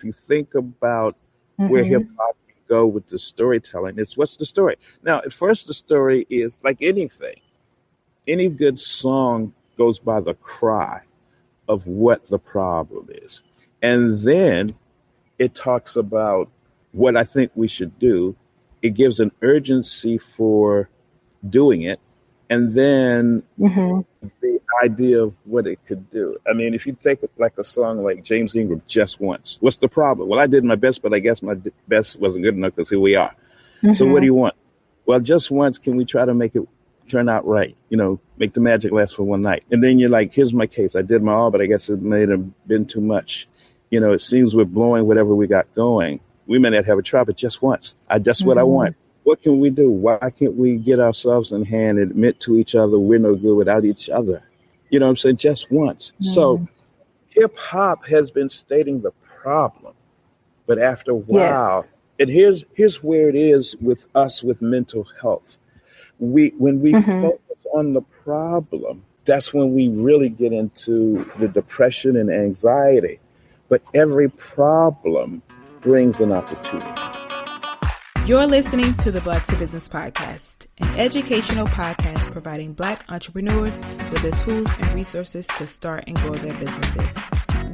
If you think about where Mm-hmm. hip hop can go with the storytelling, it's what's the story? Now, at first, the story is like anything. Any good song goes by the cry of what the problem is. And then it talks about what I think we should do. It gives an urgency for doing it. And then Mm-hmm. the idea of what it could do. I mean, if you take like a song like James Ingram, Just Once, what's the problem? Well, I did my best, but I guess my best wasn't good enough because here we are. So what do Mm-hmm. you want? Well, just once, can we try to make it turn out right? Make the magic last for one night. And then you're like, here's my case. I did my all, but I guess it may have been too much. It seems we're blowing whatever we got going. We may not have a try, but just once. That's what I Mm-hmm. want. What can we do? Why can't we get ourselves in hand and admit to each other we're no good without each other? You know what I'm saying? Just once. So hip hop has been stating the problem, but after a while, Yes. and here's where it is with us with mental health. When we Mm-hmm. focus on the problem, that's when we really get into the depression and anxiety. But every problem brings an opportunity. You're listening to the Black to Business Podcast, an educational podcast providing Black entrepreneurs with the tools and resources to start and grow their businesses.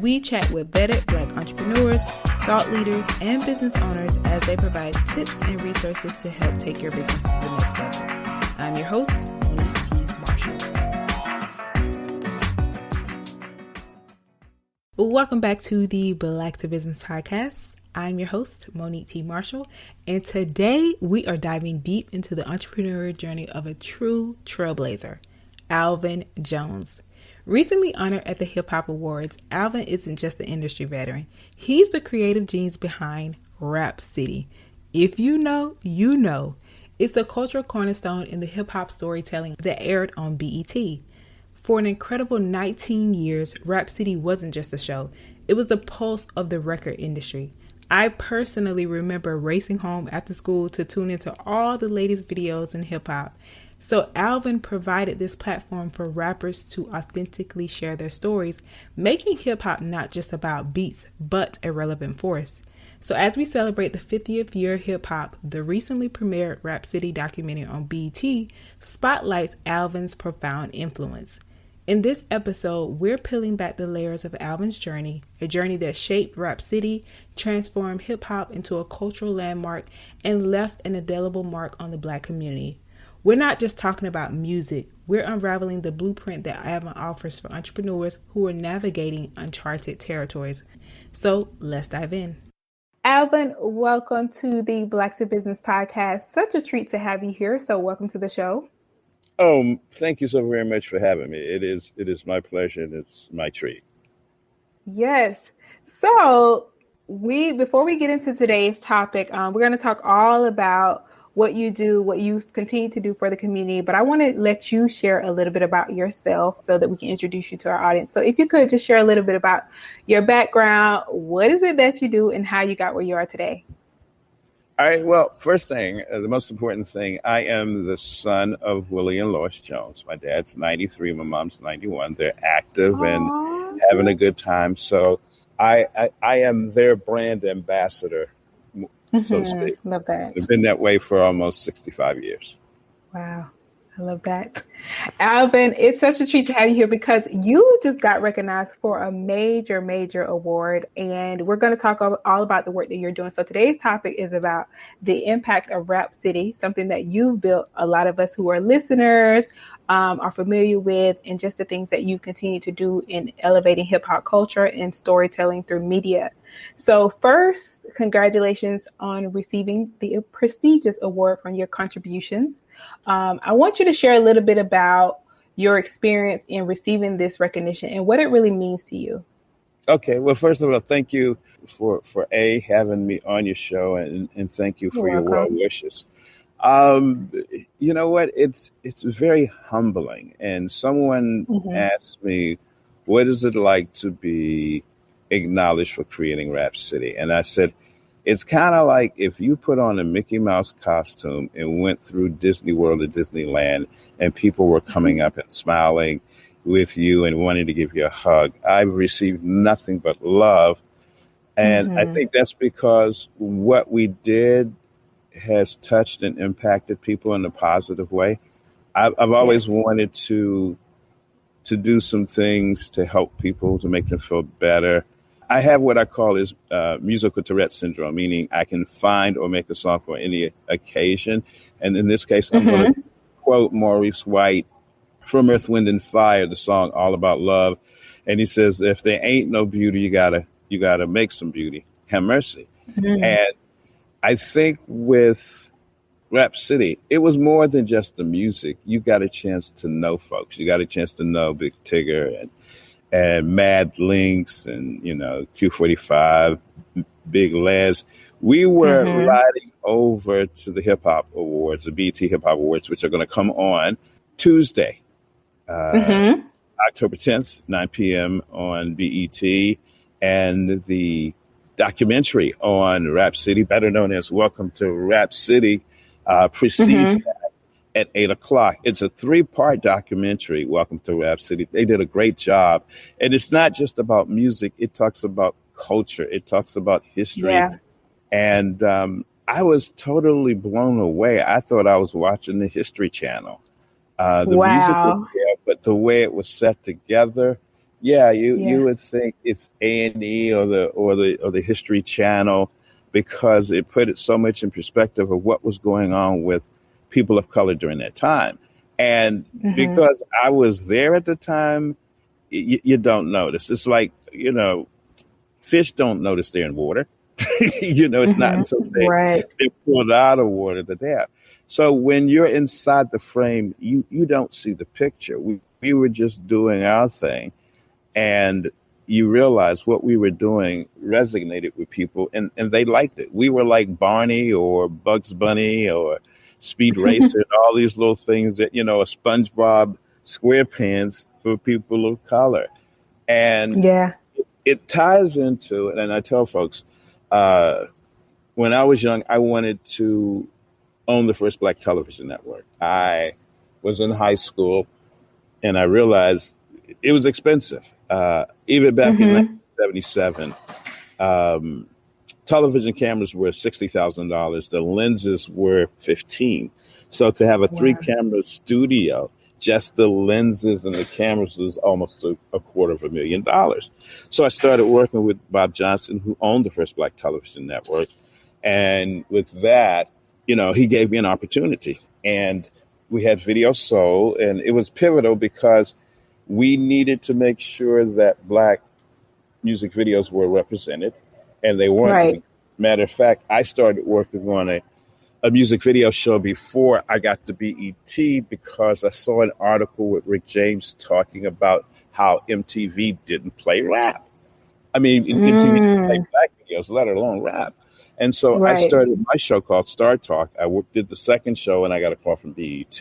We chat with vetted Black entrepreneurs, thought leaders, and business owners as they provide tips and resources to help take your business to the next level. I'm your host, Monique T. Marshall. Welcome back to the Black to Business Podcast. I'm your host, Monique T. Marshall, and today we are diving deep into the entrepreneurial journey of a true trailblazer, Alvin Jones. Recently honored at the Hip Hop Awards, Alvin isn't just an industry veteran. He's the creative genius behind Rap City. If you know, you know. It's a cultural cornerstone in the hip hop storytelling that aired on BET. For an incredible 19 years, Rap City wasn't just a show. It was the pulse of the record industry. I personally remember racing home after school to tune into all the latest videos in hip hop. So Alvin provided this platform for rappers to authentically share their stories, making hip hop not just about beats, but a relevant force. So as we celebrate the 50th year of hip hop, the recently premiered Rap City documentary on BET spotlights Alvin's profound influence. In this episode, we're peeling back the layers of Alvin's journey, a journey that shaped Rap City, transformed hip-hop into a cultural landmark, and left an indelible mark on the Black community. We're not just talking about music, we're unraveling the blueprint that Alvin offers for entrepreneurs who are navigating uncharted territories. So let's dive in. Alvin, welcome to the Black to Business Podcast. Such a treat to have you here, so welcome to the show. Oh, thank you so very much for having me. It is my pleasure and it's my treat. Yes. So before we get into today's topic, we're going to talk all about what you do, what you've continued to do for the community. But I want to let you share a little bit about yourself so that we can introduce you to our audience. So if you could just share a little bit about your background, what is it that you do and how you got where you are today? All right. Well, first thing, the most important thing, I am the son of Willie and Lois Jones. My dad's 93, my mom's 91. They're active and having a good time. So I am their brand ambassador, so to speak. Love that. I've been that way for almost 65 years. Wow. I love that. Alvin, it's such a treat to have you here because you just got recognized for a major, major award. And we're going to talk all about the work that you're doing. So today's topic is about the impact of Rap City, something that you've built. A lot of us who are listeners are familiar with, and just the things that you continue to do in elevating hip hop culture and storytelling through media. So first, congratulations on receiving the prestigious award for your contributions. I want you to share a little bit about your experience in receiving this recognition and what it really means to you. Okay. Well, first of all, thank you for having me on your show, and thank you for your well wishes. You know what? It's very humbling. And someone asked me, what is it like to be acknowledged for creating Rap City? And I said, it's kind of like if you put on a Mickey Mouse costume and went through Disney World or Disneyland and people were coming up and smiling with you and wanting to give you a hug. I've received nothing but love And I think that's because what we did has touched and impacted people in a positive way. I've always wanted to do some things to help people, to make them feel better. I have what I call is musical Tourette syndrome, meaning I can find or make a song for any occasion. And in this case, I'm going to quote Maurice White from Earth, Wind, and Fire, the song All About Love. And he says, if there ain't no beauty, you gotta make some beauty. Have mercy. And I think with Rap City, it was more than just the music. You got a chance to know folks. You got a chance to know Big Tigger and Mad Links and, Q45, Big Les. We were riding over to the Hip Hop Awards, the BET Hip Hop Awards, which are going to come on Tuesday, October 10th, 9 p.m. on BET. And the documentary on Rap City, better known as Welcome to Rap City, precedes that at 8 o'clock. It's a 3-part documentary, Welcome to Rap City. They did a great job. And it's not just about music. It talks about culture. It talks about history. Yeah. And I was totally blown away. I thought I was watching the History Channel. The music was there, but the way it was set together, you would think it's A&E or the History Channel, because it put it so much in perspective of what was going on with people of color during that time. And because I was there at the time, you don't notice. It's like, fish don't notice they're in water. It's not until they pulled out of water that they have. So when you're inside the frame, you don't see the picture. We were just doing our thing, and you realize what we were doing resonated with people, and they liked it. We were like Barney or Bugs Bunny or Speed Racer and all these little things that, a SpongeBob SquarePants for people of color. And it ties into, and I tell folks, when I was young, I wanted to own the first Black television network. I was in high school, and I realized it was expensive. Even back in 1977, television cameras were $60,000. The lenses were $15,000. So to have a 3-camera studio, just the lenses and the cameras was almost a $250,000. So I started working with Bob Johnson, who owned the first Black television network. And with that, he gave me an opportunity. And we had Video Soul, and it was pivotal because we needed to make sure that Black music videos were represented, and they weren't. Right. Matter of fact, I started working on a music video show before I got to BET because I saw an article with Rick James talking about how MTV didn't play rap. I mean, MTV didn't play Black videos, let alone rap. And so I started my show called Star Talk. I did the second show, and I got a call from BET.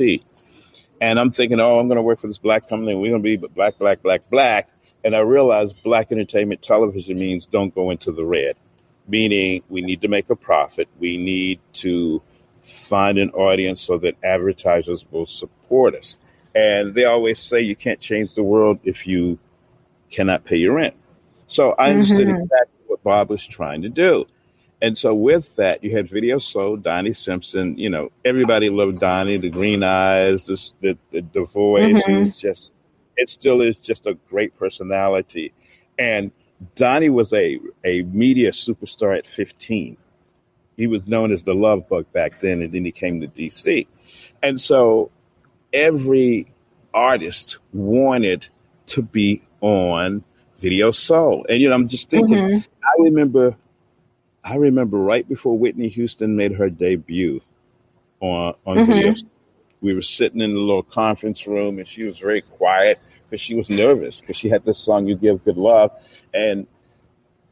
And I'm thinking, I'm going to work for this Black company, and we're going to be Black, Black, Black, Black. And I realized Black entertainment television means don't go into the red, meaning we need to make a profit. We need to find an audience so that advertisers will support us. And they always say you can't change the world if you cannot pay your rent. So I understood exactly what Bob was trying to do. And so with that, you had Video Soul, Donnie Simpson. Everybody loved Donnie, the green eyes, the voice. It still is just a great personality. And Donnie was a media superstar at 15. He was known as the Love Bug back then, and then he came to DC. And so every artist wanted to be on Video Soul. And, I'm just thinking, I remember right before Whitney Houston made her debut on Video Soul. We were sitting in the little conference room, and she was very quiet because she was nervous because she had this song, You Give Good Love. And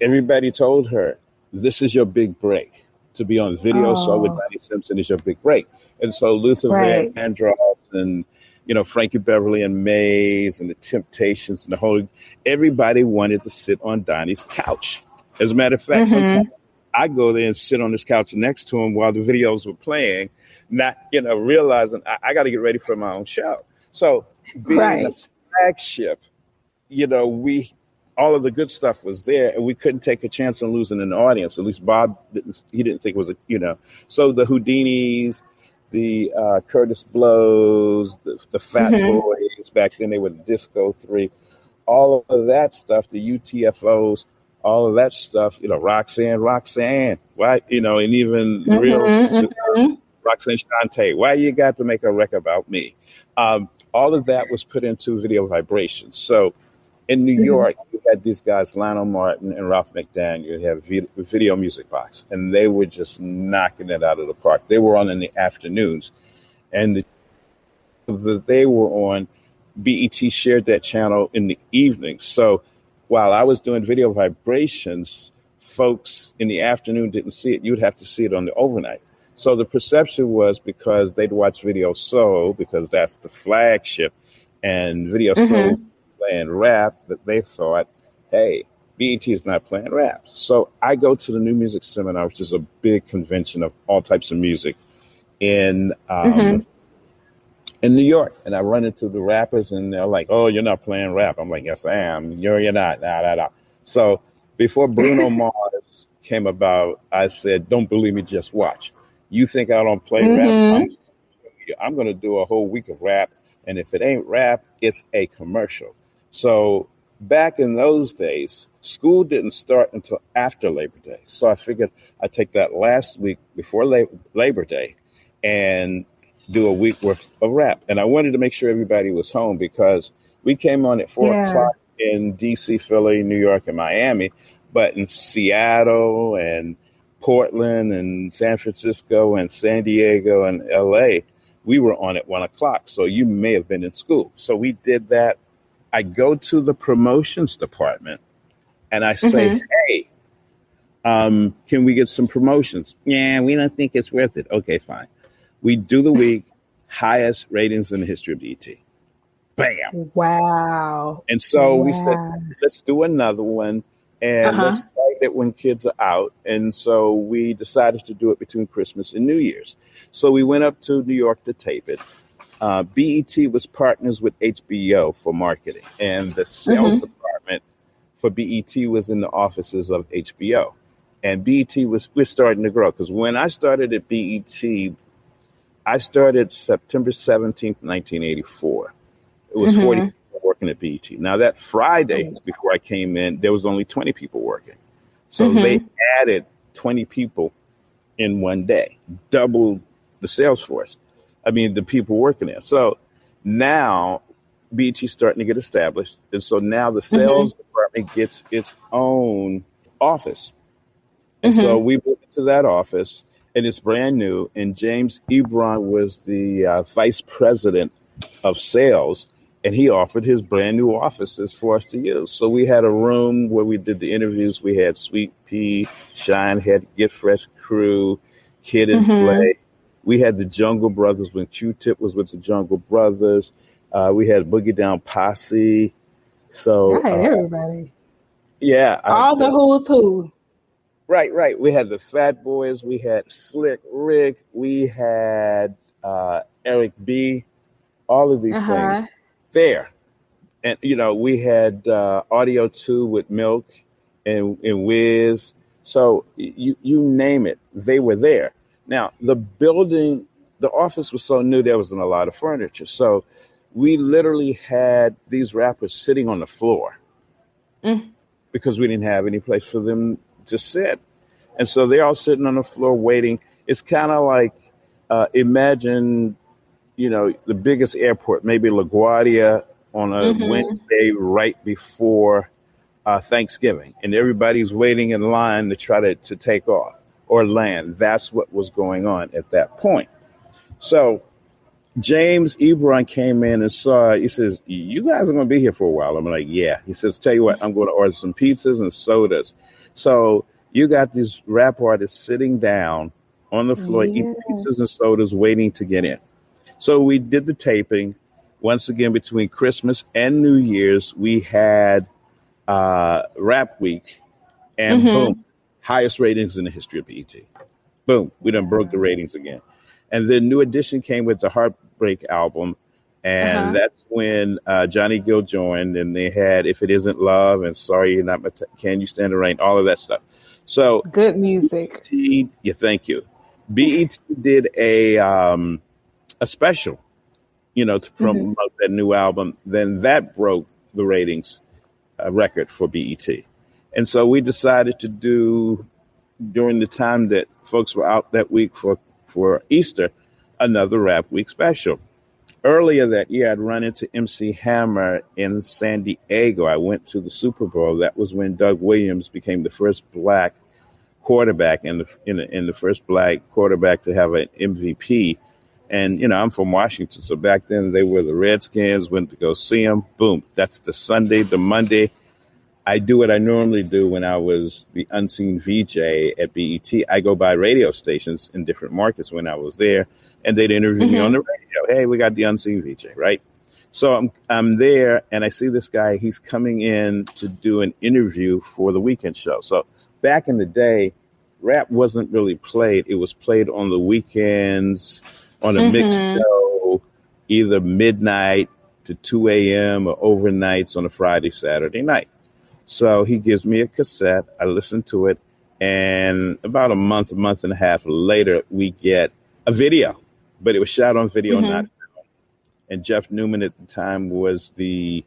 everybody told her, this is your big break. To be on Video Soul with Donnie Simpson is your big break. And so Luther Vandross and, Frankie Beverly and Mays and the Temptations and everybody wanted to sit on Donnie's couch. As a matter of fact, sometimes I go there and sit on this couch next to him while the videos were playing, not, realizing I got to get ready for my own show. So being a flagship, we all of the good stuff was there, and we couldn't take a chance on losing an audience. At least Bob didn't think it was So the Houdinis, the Curtis Blows, the Fat Boys, back then they were the Disco 3, all of that stuff, the UTFOs, all of that stuff, Roxanne, why, and even Roxanne Shante, why you got to make a record about me? All of that was put into Video Vibrations. So in New York, you had these guys, Lionel Martin and Ralph McDaniel, you had Video Music Box, and they were just knocking it out of the park. They were on in the afternoons, and they were on, BET shared that channel in the evenings. So while I was doing Video Vibrations, folks in the afternoon didn't see it. You'd have to see it on the overnight. So the perception was, because they'd watch Video Soul, because that's the flagship, and Video Soul playing rap, that they thought, hey, BET is not playing rap. So I go to the New Music Seminar, which is a big convention of all types of music in New York. And I run into the rappers, and they're like, oh, you're not playing rap. I'm like, yes, I am. You're not. Nah. So before Bruno Mars came about, I said, don't believe me, just watch. You think I don't play rap? I'm going to do a whole week of rap. And if it ain't rap, it's a commercial. So back in those days, school didn't start until after Labor Day. So I figured I'd take that last week before Labor Day and do a week worth of rap. And I wanted to make sure everybody was home, because we came on at 4 o'clock in DC, Philly, New York, and Miami. But in Seattle and Portland and San Francisco and San Diego and LA, we were on at 1 o'clock. So you may have been in school. So we did that. I go to the promotions department and I say, hey, can we get some promotions? Yeah, we don't think it's worth it. Okay, fine. We do the week, highest ratings in the history of BET. Bam. Wow. And so we said, let's do another one, and let's start it when kids are out. And so we decided to do it between Christmas and New Year's. So we went up to New York to tape it. BET was partners with HBO for marketing, and the sales department for BET was in the offices of HBO. And BET we're starting to grow, because when I started at BET, I started September 17th, 1984. It was 40 people working at BET. Now, that Friday before I came in, there was only 20 people working. So they added 20 people in one day, doubled the sales force. I mean, the people working there. So now BET's starting to get established. And so now the sales department gets its own office. And so we moved into that office, and it's brand new. And James Ebron was the vice president of sales, and he offered his brand new offices for us to use. So we had a room where we did the interviews. We had Sweet Pea, Shine, had Get Fresh Crew, Kid and Play. We had the Jungle Brothers when Q-Tip was with the Jungle Brothers. We had Boogie Down Posse. So everybody. Yeah. All the who's who. Right. We had the Fat Boys. We had Slick Rick. We had Eric B. All of these things there. And, we had Audio 2 with Milk and Wiz. So you name it, they were there. Now, the office was so new, there wasn't a lot of furniture. So we literally had these rappers sitting on the floor because we didn't have any place for them to sit. And so they're all sitting on the floor waiting. It's kind of like, imagine, the biggest airport, maybe LaGuardia on a Wednesday right before Thanksgiving. And everybody's waiting in line to try to take off or land. That's what was going on at that point. So James Ebron came in and saw, he says, you guys are going to be here for a while. I'm like, yeah. He says, tell you what, I'm going to order some pizzas and sodas. So you got these rap artists sitting down on the floor, eating pizzas and sodas, waiting to get in. So we did the taping. Once again, between Christmas and New Year's, we had Rap Week, and boom, highest ratings in the history of BET. Boom, we done broke the ratings again. And then New Edition came with the Heartbreak album, And that's when Johnny Gill joined, and they had "If It Isn't Love" and "Sorry You're Not My Can You Stand the Rain," all of that stuff. So good music. Thank you. BET did a special, to promote that new album. Then that broke the ratings record for BET, and so we decided to do, during the time that folks were out that week for Easter, another Rap Week special. Earlier that year, I'd run into MC Hammer in San Diego. I went to the Super Bowl. That was when Doug Williams became the first black quarterback and the first black quarterback to have an MVP. And, I'm from Washington. So back then they were the Redskins, went to go see them. Boom. That's the Sunday. The Monday, I do what I normally do when I was the unseen VJ at BET. I go by radio stations in different markets when I was there, and they'd interview me on the radio. Hey, we got the unseen VJ, right? So I'm there, and I see this guy. He's coming in to do an interview for the weekend show. So back in the day, rap wasn't really played. It was played on the weekends, on a mixed show, either midnight to 2 a.m. or overnights on a Friday, Saturday night. So he gives me a cassette. I listen to it. And about a month and a half later, we get a video. But it was shot on video, not film. And Jeff Newman at the time was the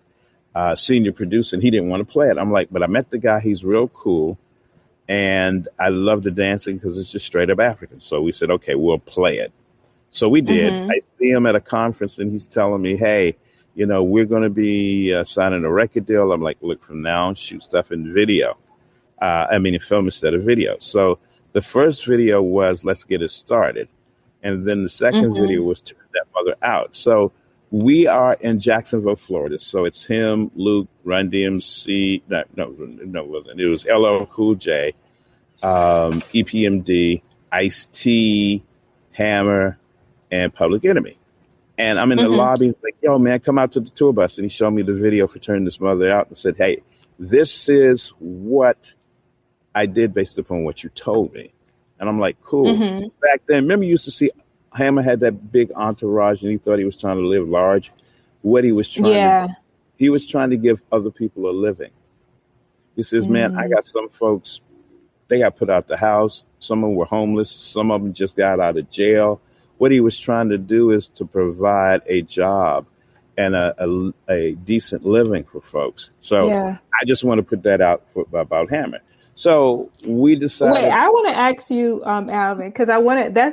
senior producer, and he didn't want to play it. I'm like, but I met the guy. He's real cool. And I love the dancing because it's just straight up African. So we said, okay, we'll play it. So we did. I see him at a conference, and he's telling me, hey, we're going to be signing a record deal. I'm like, look, from now on, shoot stuff in video. In film instead of video. So the first video was Let's Get It Started. And then the second video was Turn That Mother Out. So we are in Jacksonville, Florida. So it's him, Luke, Run DMC. No, it wasn't. It was LL Cool J, EPMD, Ice-T, Hammer, and Public Enemy. And I'm in the lobby, like, yo, man, come out to the tour bus. And he showed me the video for Turn This Mother Out and said, hey, this is what I did based upon what you told me. And I'm like, cool. Back then, remember you used to see Hammer had that big entourage and he thought he was trying to live large. What he was trying to do, he was trying to give other people a living. He says, man, I got some folks, they got put out the house. Some of them were homeless. Some of them just got out of jail. What he was trying to do is to provide a job and a decent living for folks. So I just want to put that out about Hammer. So we decided. Wait, I want to ask you, Alvin, because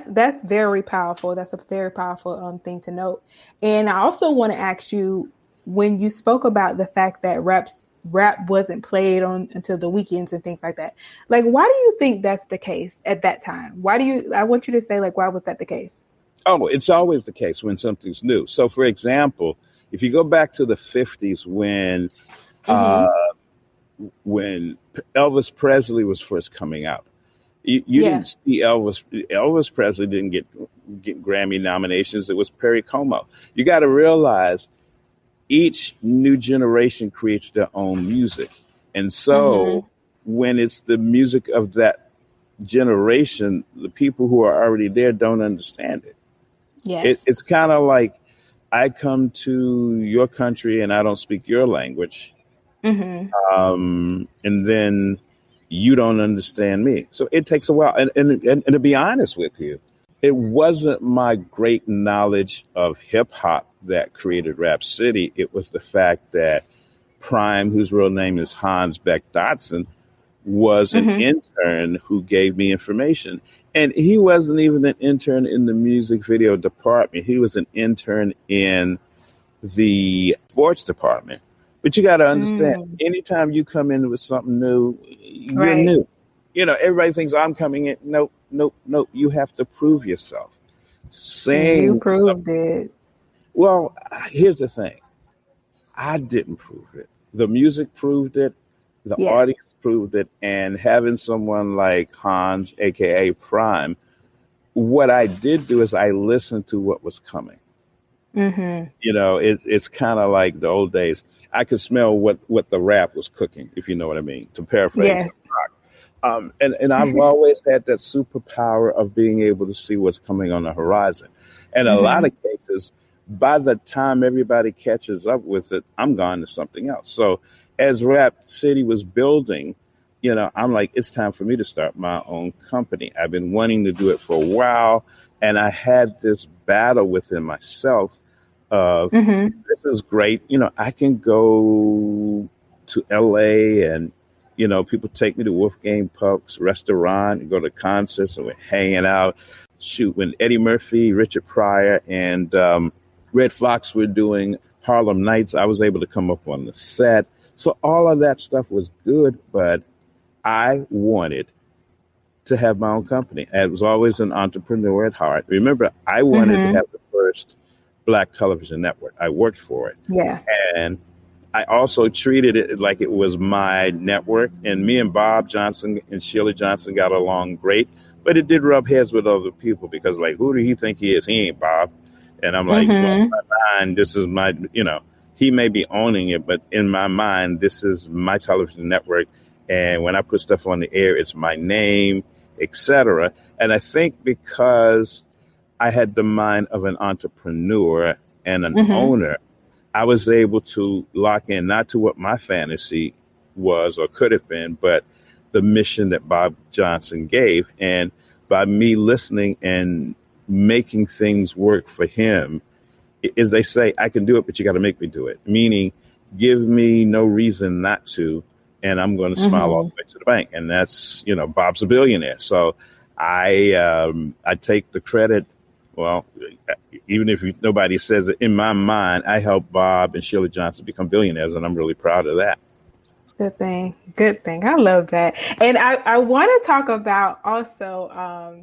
that's very powerful. That's a very powerful thing to note. And I also want to ask you, when you spoke about the fact that rap wasn't played on until the weekends and things like that. Like, why do you think that's the case at that time? I want you to say, like, why was that the case? Oh, it's always the case when something's new. So, for example, if you go back to the 50s when Elvis Presley was first coming out, you didn't see Elvis Presley didn't get Grammy nominations. It was Perry Como. You got to realize each new generation creates their own music. And so when it's the music of that generation, the people who are already there don't understand it. Yes. It's kind of like I come to your country and I don't speak your language. And then you don't understand me. So it takes a while. And to be honest with you, it wasn't my great knowledge of hip hop that created Rap City. It was the fact that Prime, whose real name is Hans Beck Dotson, was an intern who gave me information. And he wasn't even an intern in the music video department. He was an intern in the sports department. But you got to understand, anytime you come in with something new, you're new. Everybody thinks I'm coming in. Nope. You have to prove yourself. You proved it. Well, here's the thing. I didn't prove it. The music proved it. The audience proved it. And having someone like Hans, a.k.a. Prime, what I did do is I listened to what was coming. It's kind of like the old days. I could smell what the rap was cooking, if you know what I mean, to paraphrase rock. And I've always had that superpower of being able to see what's coming on the horizon. And a lot of cases, by the time everybody catches up with it, I'm gone to something else. So as Rap City was building, I'm like, it's time for me to start my own company. I've been wanting to do it for a while. And I had this battle within myself of, this is great. I can go to LA and, people take me to Wolfgang Puck's restaurant and go to concerts, and we're hanging out. Shoot, when Eddie Murphy, Richard Pryor, and Red Fox were doing Harlem Nights, I was able to come up on the set. So all of that stuff was good, but I wanted to have my own company. I was always an entrepreneur at heart. Remember, I wanted to have the first Black television network. I worked for it. Yeah. And I also treated it like it was my network. And me and Bob Johnson and Sheila Johnson got along great. But it did rub heads with other people because, like, who do he think he is? He ain't Bob. And I'm like, well, in my mind, this is my, he may be owning it, but in my mind, this is my television network. And when I put stuff on the air, it's my name, etc. And I think because I had the mind of an entrepreneur and an owner, I was able to lock in not to what my fantasy was or could have been, but the mission that Bob Johnson gave. And by me listening and making things work for him, as they say, I can do it, but you got to make me do it. Meaning, give me no reason not to, and I'm going to smile all the way to the bank. And that's, Bob's a billionaire. So I take the credit. Well, even if nobody says it, in my mind, I helped Bob and Sheila Johnson become billionaires, and I'm really proud of that. Good thing. Good thing. I love that. And I want to talk about also,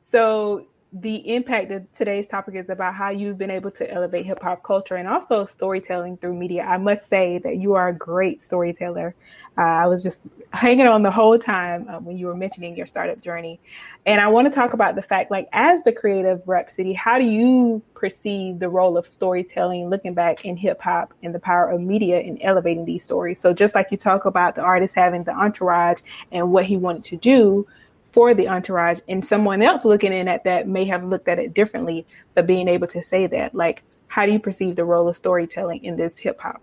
so the impact of today's topic is about how you've been able to elevate hip hop culture and also storytelling through media. I must say that you are a great storyteller. I was just hanging on the whole time when you were mentioning your startup journey. And I want to talk about the fact, like, as the creative Rap City, how do you perceive the role of storytelling, looking back in hip hop and the power of media in elevating these stories? So just like you talk about the artist having the entourage and what he wanted to do for the entourage, and someone else looking in at that may have looked at it differently, but being able to say that, like, how do you perceive the role of storytelling in this hip hop?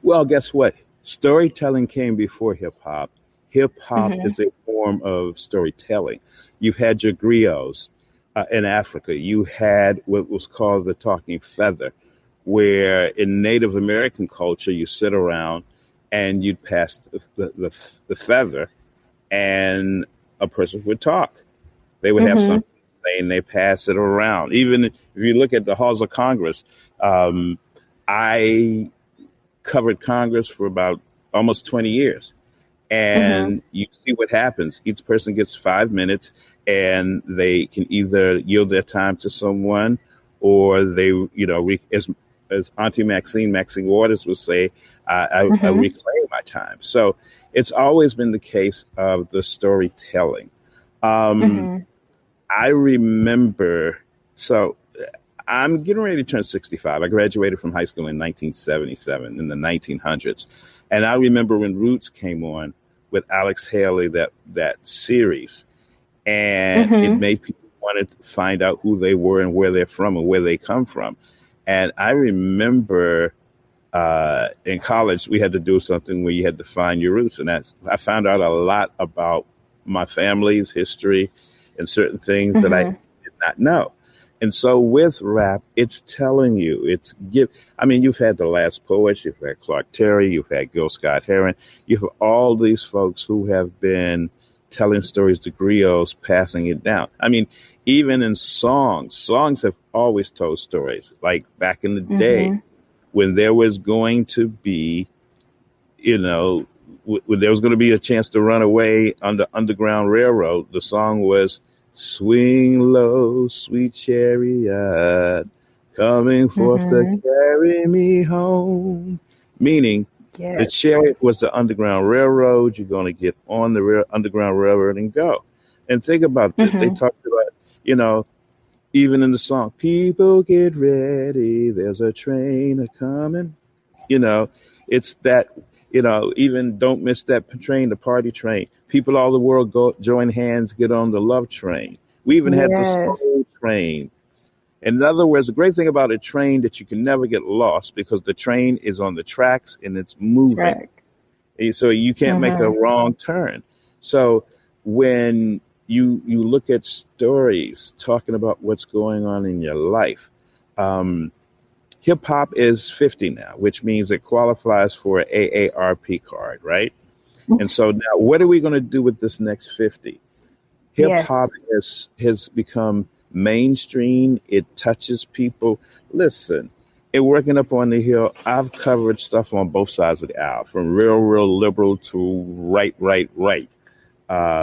Well, guess what? Storytelling came before hip hop. Hip hop is a form of storytelling. You've had your griots in Africa. You had what was called the talking feather, where in Native American culture, you sit around and you'd pass the feather, and a person would talk. They would have something to say, and they pass it around. Even if you look at the halls of Congress, I covered Congress for about almost 20 years. And you see what happens. Each person gets 5 minutes, and they can either yield their time to someone, or they, as Auntie Maxine Waters would say, I reclaim my time. So it's always been the case of the storytelling. I remember, so I'm getting ready to turn 65. I graduated from high school in 1977, in the 1900s. And I remember when Roots came on with Alex Haley, that series, and it made people want to find out who they were and where they're from and where they come from. And I remember in college, we had to do something where you had to find your roots. And I found out a lot about my family's history and certain things that I did not know. And so with rap, it's telling you, you've had the Last Poets, you've had Clark Terry, you've had Gil Scott-Heron, you have all these folks who have been telling stories to griots, passing it down. I mean, even in songs have always told stories. Like back in the day, when there was going to be, when there was going to be a chance to run away on the Underground Railroad, the song was, "Swing low, sweet chariot, coming forth to carry me home." Meaning, the chariot was the Underground Railroad. You're going to get on the Underground Railroad and go. And think about this. They talked about, even in the song, "People get ready, there's a train a-coming." It's that, even don't miss that train, the party train. People all the world go join hands, get on the love train. We even had the soul train. In other words, the great thing about a train that you can never get lost because the train is on the tracks and it's moving. Right. So you can't make a wrong turn. So when you look at stories talking about what's going on in your life, hip hop is 50 now, which means it qualifies for an AARP card, right? And so now what are we going to do with this next 50? Hip hop has become mainstream. It touches people. Listen, in working up on the Hill, I've covered stuff on both sides of the aisle, from real liberal to right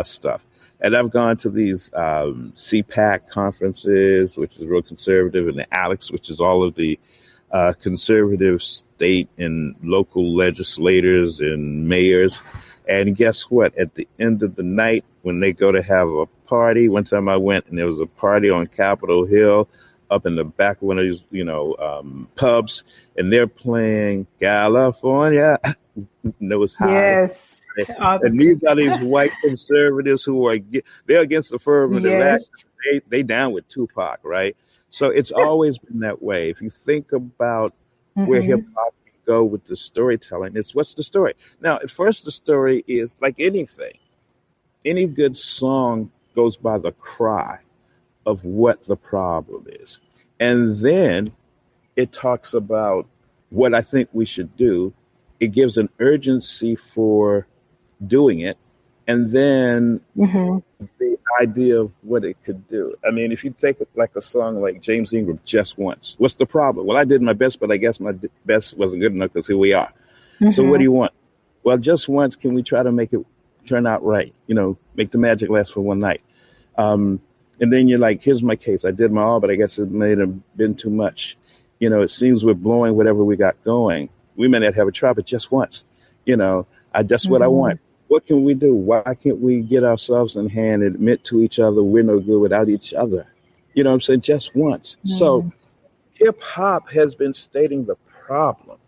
stuff. And I've gone to these CPAC conferences, which is real conservative, and the ALEC, which is all of the conservative state and local legislators and mayors. And guess what? At the end of the night, when they go to have a party, one time I went and there was a party on Capitol Hill up in the back of one of these, pubs, and they're playing California. Nose high. Yes. And these are these white conservatives who are, they're against affirmative action. They down with Tupac, right? So it's always been that way. If you think about where hip hop can go with the storytelling, it's what's the story? Now, at first, the story is like anything. Any good song goes by the cry of what the problem is. And then it talks about what I think we should do. It gives an urgency for doing it. And then the idea of what it could do. I mean, if you take like a song like James Ingram, Just Once, what's the problem? Well, I did my best, but I guess my best wasn't good enough because here we are. So what do you want? Well, just once, can we try to make it turn out right? Make the magic last for one night. And then you're like, here's my case. I did my all, but I guess it may have been too much. It seems we're blowing whatever we got going. We may not have a try, but just once. That's what I want. What can we do? Why can't we get ourselves in hand and admit to each other we're no good without each other? You know what I'm saying? Just once. So hip hop has been stating the problem,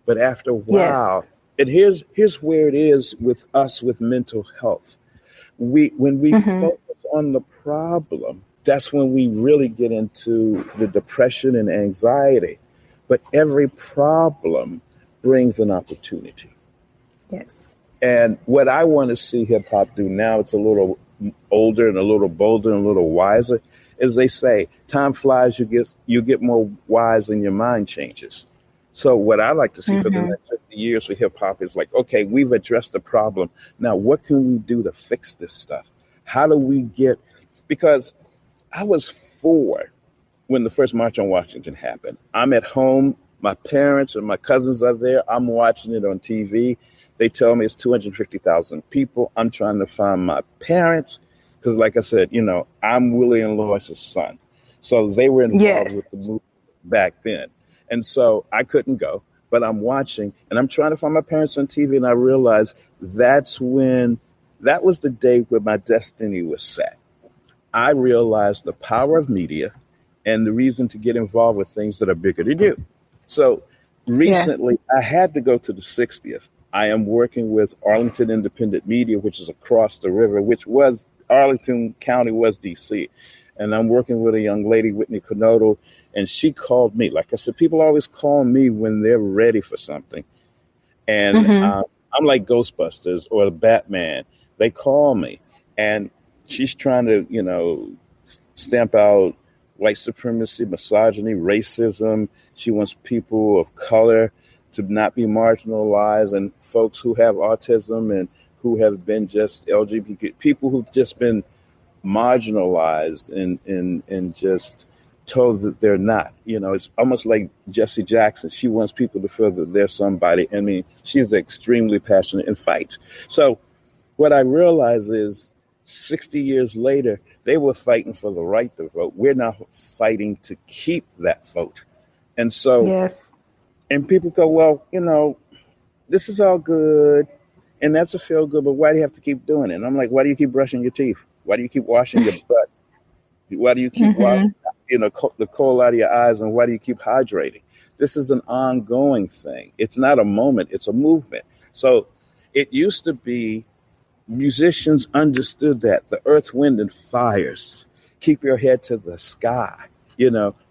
but after a while, and here's where it is with us with mental health. When we focus on the problem, that's when we really get into the depression and anxiety. But every problem brings an opportunity. Yes. And what I want to see hip hop do now, it's a little older and a little bolder and a little wiser, is they say, time flies, you get more wise and your mind changes. So what I like to see for the next 50 years for hip hop is like, okay, we've addressed the problem. Now, what can we do to fix this stuff? How do we because I was 4 when the first March on Washington happened. I'm at home. My parents and my cousins are there. I'm watching it on TV. They tell me it's 250,000 people. I'm trying to find my parents because, like I said, I'm Willie and Lois's son. So they were involved with the movement back then. And so I couldn't go, but I'm watching and I'm trying to find my parents on TV. And I realized that was the day where my destiny was set. I realized the power of media and the reason to get involved with things that are bigger than you. So recently I had to go to the 60th. I am working with Arlington Independent Media, which is across the river, which was Arlington County was DC. And I'm working with a young lady, Whitney Conoto, and she called me. Like I said, people always call me when they're ready for something. And I'm like Ghostbusters or Batman. They call me and she's trying to, stamp out white supremacy, misogyny, racism. She wants people of color to not be marginalized, and folks who have autism and who have been just LGBT, people who've just been marginalized and just told that they're not. It's almost like Jesse Jackson. She wants people to feel that they're somebody. I mean, she's extremely passionate and fights. So what I realize is 60 years later, they were fighting for the right to vote. We're now fighting to keep that vote. And so, and people go, well, this is all good. And that's a feel good, but why do you have to keep doing it? And I'm like, why do you keep brushing your teeth? Why do you keep washing your butt? Why do you keep washing, the coal out of your eyes? And why do you keep hydrating? This is an ongoing thing. It's not a moment. It's a movement. So it used to be musicians understood that the earth, wind, and fires keep your head to the sky.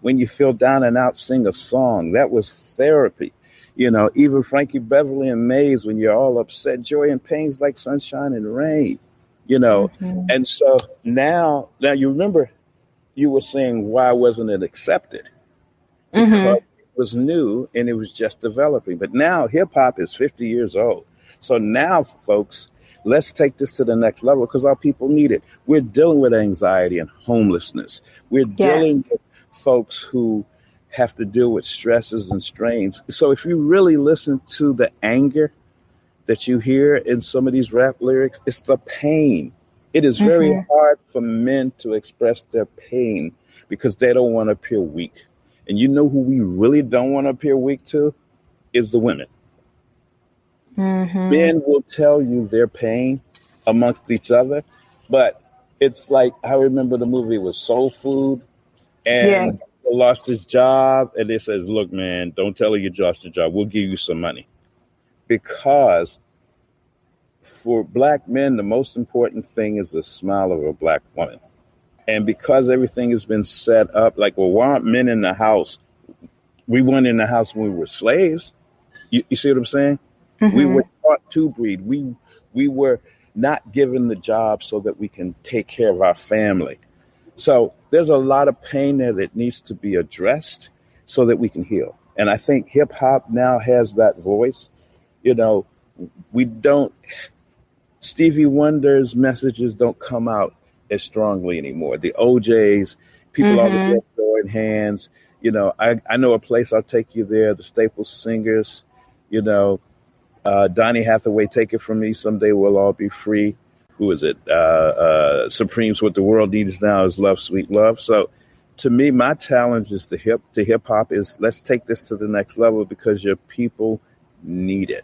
When you feel down and out, sing a song. That was therapy. Even Frankie Beverly and Mays, when you're all upset, joy and pain's like sunshine and rain, And so now you remember you were saying, why wasn't it accepted? Because it was new and it was just developing. But now hip hop is 50 years old. So now, folks, let's take this to the next level because our people need it. We're dealing with anxiety and homelessness. We're dealing with folks who have to deal with stresses and strains. So if you really listen to the anger that you hear in some of these rap lyrics, it's the pain. It is very hard for men to express their pain because they don't want to appear weak. And you know who we really don't want to appear weak to is the women. Men will tell you their pain amongst each other, but it's like, I remember the movie was Soul Food, and he lost his job, and it says, look, man, don't tell her you lost your job. We'll give you some money. Because for black men, the most important thing is the smile of a black woman. And because everything has been set up, like, well, why aren't men in the house? We weren't in the house when we were slaves. You see what I'm saying? We were taught to breed. We were not given the job so that we can take care of our family. So there's a lot of pain there that needs to be addressed so that we can heal. And I think hip hop now has that voice. Stevie Wonder's messages don't come out as strongly anymore. The OJs, people all the throwing hands. I know a place, I'll take you there. The Staples Singers, Donny Hathaway, Take It From Me, Someday We'll All Be Free. Who is it? Supreme's What the World Needs Now is Love, Sweet Love. So to me, my challenge is to hip hop is let's take this to the next level because your people need it.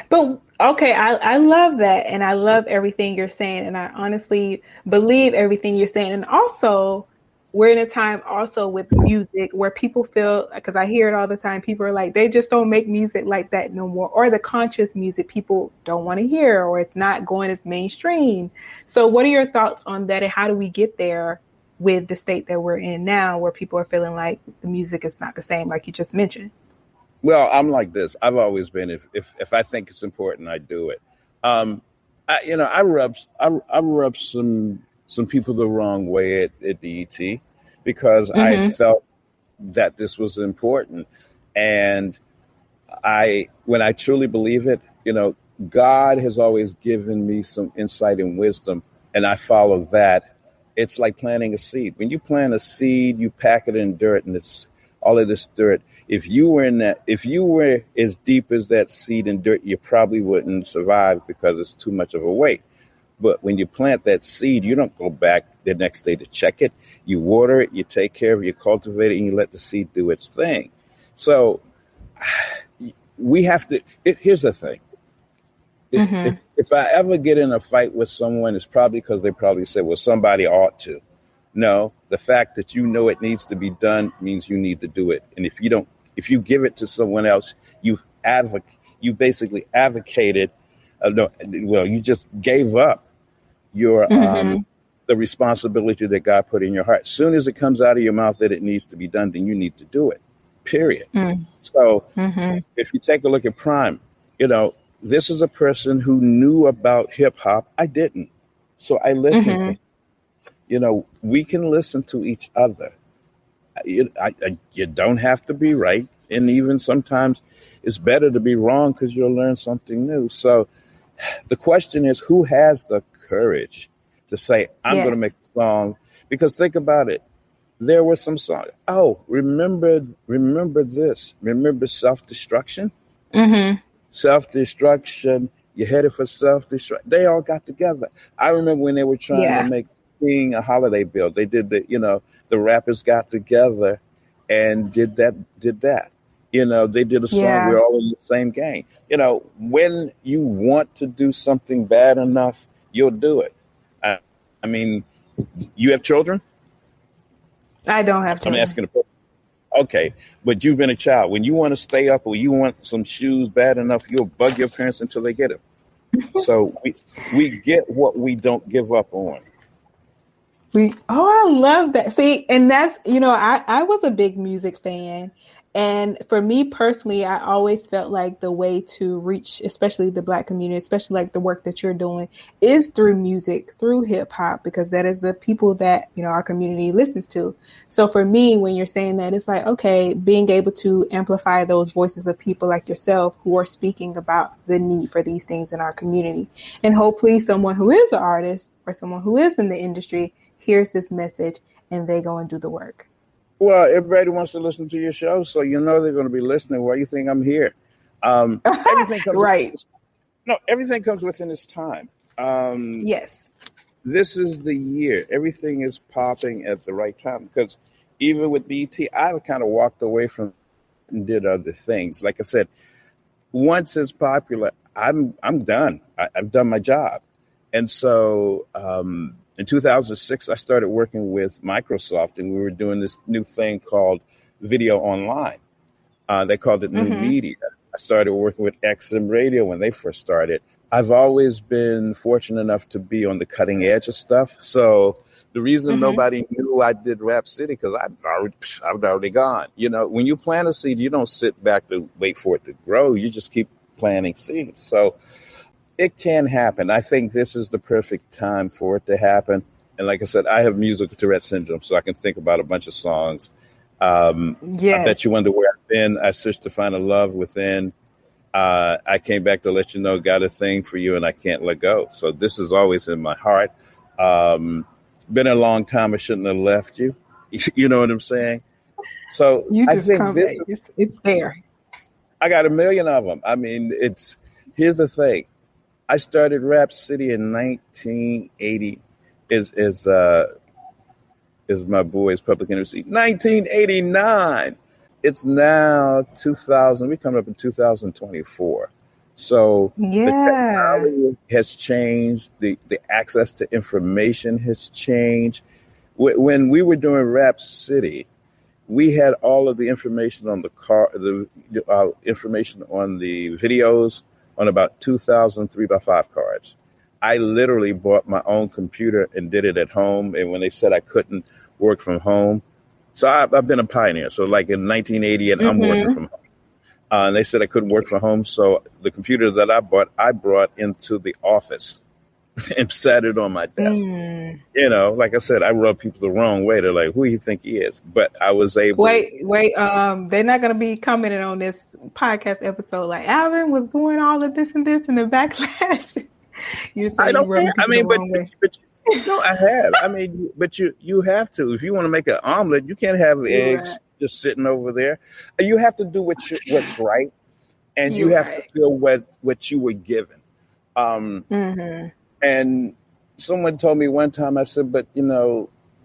But okay, I love that. And I love everything you're saying. And I honestly believe everything you're saying. And also, we're in a time also with music where people feel, because I hear it all the time, people are like, they just don't make music like that no more. Or the conscious music people don't want to hear, or it's not going as mainstream. So what are your thoughts on that? And how do we get there with the state that we're in now where people are feeling like the music is not the same, like you just mentioned? Well, I'm like this. I've always been, if I think it's important, I do it. I rub some people the wrong way at BET because I felt that this was important. And when I truly believe it, God has always given me some insight and wisdom, and I follow that. It's like planting a seed. When you plant a seed, you pack it in dirt, and it's all of this dirt. If you were as deep as that seed in dirt, you probably wouldn't survive because it's too much of a weight. But when you plant that seed, you don't go back the next day to check it. You water it, you take care of it, you cultivate it, and you let the seed do its thing. So we have to, here's the thing. If I ever get in a fight with someone, it's probably because they probably said, well, somebody ought to. No, the fact that it needs to be done means you need to do it. And if you give it to someone else, you basically advocated. You just gave up your the responsibility that God put in your heart. As soon as it comes out of your mouth that it needs to be done, then you need to do it. Period. So if you take a look at Prime, this is a person who knew about hip hop. I didn't, so I listened to him. We can listen to each other. You don't have to be right. And even sometimes it's better to be wrong because you'll learn something new. So the question is, who has the courage to say, I'm going to make a song? Because think about it. There were some songs. Oh, remember this. Remember self-destruction? Self-destruction. You're headed for self-destruction. They all got together. I remember when they were trying to make being a holiday bill. They did the rappers got together and did that. They did a song, We're All in the Same Game. When you want to do something bad enough, you'll do it. I mean, you have children? I don't have children. I'm asking okay, but you've been a child. When you want to stay up or you want some shoes bad enough, you'll bug your parents until they get them. So we get what we don't give up on. I love that. See, and that's, I was a big music fan. And for me personally, I always felt like the way to reach, especially the Black community, especially like the work that you're doing, is through music, through hip hop, because that is the people that, our community listens to. So for me, when you're saying that, it's like, okay, being able to amplify those voices of people like yourself who are speaking about the need for these things in our community. And hopefully someone who is an artist or someone who is in the industry hears this message and they go and do the work. Well, everybody wants to listen to your show, so they're going to be listening. Why do you think I'm here? Everything comes right. Everything comes within its time. Yes. This is the year. Everything is popping at the right time, because even with BT, I've kind of walked away from and did other things. Like I said, once it's popular, I'm done. I've done my job. And so in 2006, I started working with Microsoft, and we were doing this new thing called video online. They called it new media. I started working with XM Radio when they first started. I've always been fortunate enough to be on the cutting edge of stuff. So the reason nobody knew I did Rap City, because I've already gone. When you plant a seed, you don't sit back to wait for it to grow. You just keep planting seeds. So it can happen. I think this is the perfect time for it to happen. And like I said, I have musical Tourette syndrome, so I can think about a bunch of songs. I bet you wonder where I've been. I searched to find a love within. I came back to let you know, got a thing for you, and I can't let go. So this is always in my heart. Been a long time. I shouldn't have left you. You know what I'm saying? So I think it's there. I got a million of them. I mean, here's the thing. I started Rap City in 1980. Is my boy's public interview. 1989. It's now 2000. We come up in 2024. So the technology has changed. The access to information has changed. When we were doing Rap City, we had all of the information on the information on the videos on about 2,000 3x5 cards. I literally bought my own computer and did it at home. And when they said I couldn't work from home, so I've been a pioneer. So like in 1980, and I'm working from home. And they said I couldn't work from home. So the computer that I brought into the office and sat it on my desk. Like I said, I rub people the wrong way. They're like, who do you think he is? But I was able. Wait. They're not going to be commenting on this podcast episode like Alvin was doing all of this and this and the backlash. I don't care. I mean, but no, I have. I mean, but you have to. If you want to make an omelet, you can't have eggs just sitting over there. You have to do what's right, and you have to feel what you were given. And someone told me one time, I said, but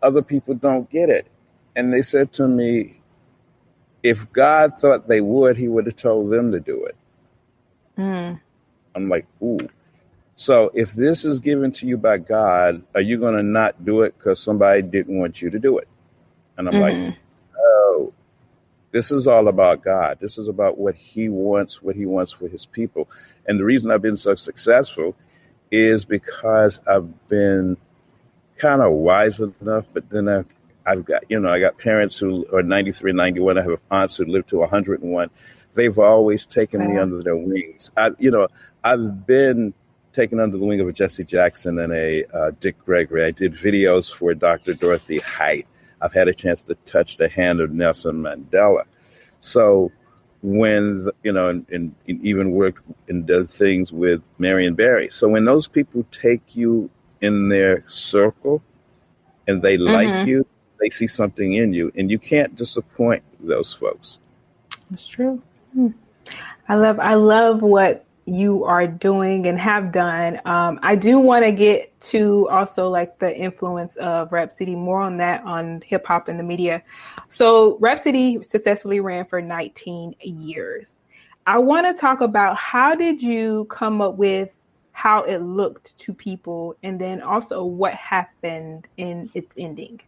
other people don't get it. And they said to me, if God thought they would, he would have told them to do it. I'm like, ooh. So if this is given to you by God, are you going to not do it because somebody didn't want you to do it? And I'm like, oh, this is all about God. This is about what he wants for his people. And the reason I've been so successful is because I've been kind of wise enough, but then I've got, I got parents who are 93, 91. I have aunts who live to 101. They've always taken me under their wings. I've been taken under the wing of a Jesse Jackson and a Dick Gregory. I did videos for Dr. Dorothy Height. I've had a chance to touch the hand of Nelson Mandela. So when, and even worked and did things with Marion Barry. So when those people take you in their circle and they like you, they see something in you, and you can't disappoint those folks. That's true. I love what you are doing and have done. I do want to get to also like the influence of Rap City, more on that on hip hop and the media. So Rap City successfully ran for 19 years. I want to talk about, how did you come up with how it looked to people, and then also what happened in its ending?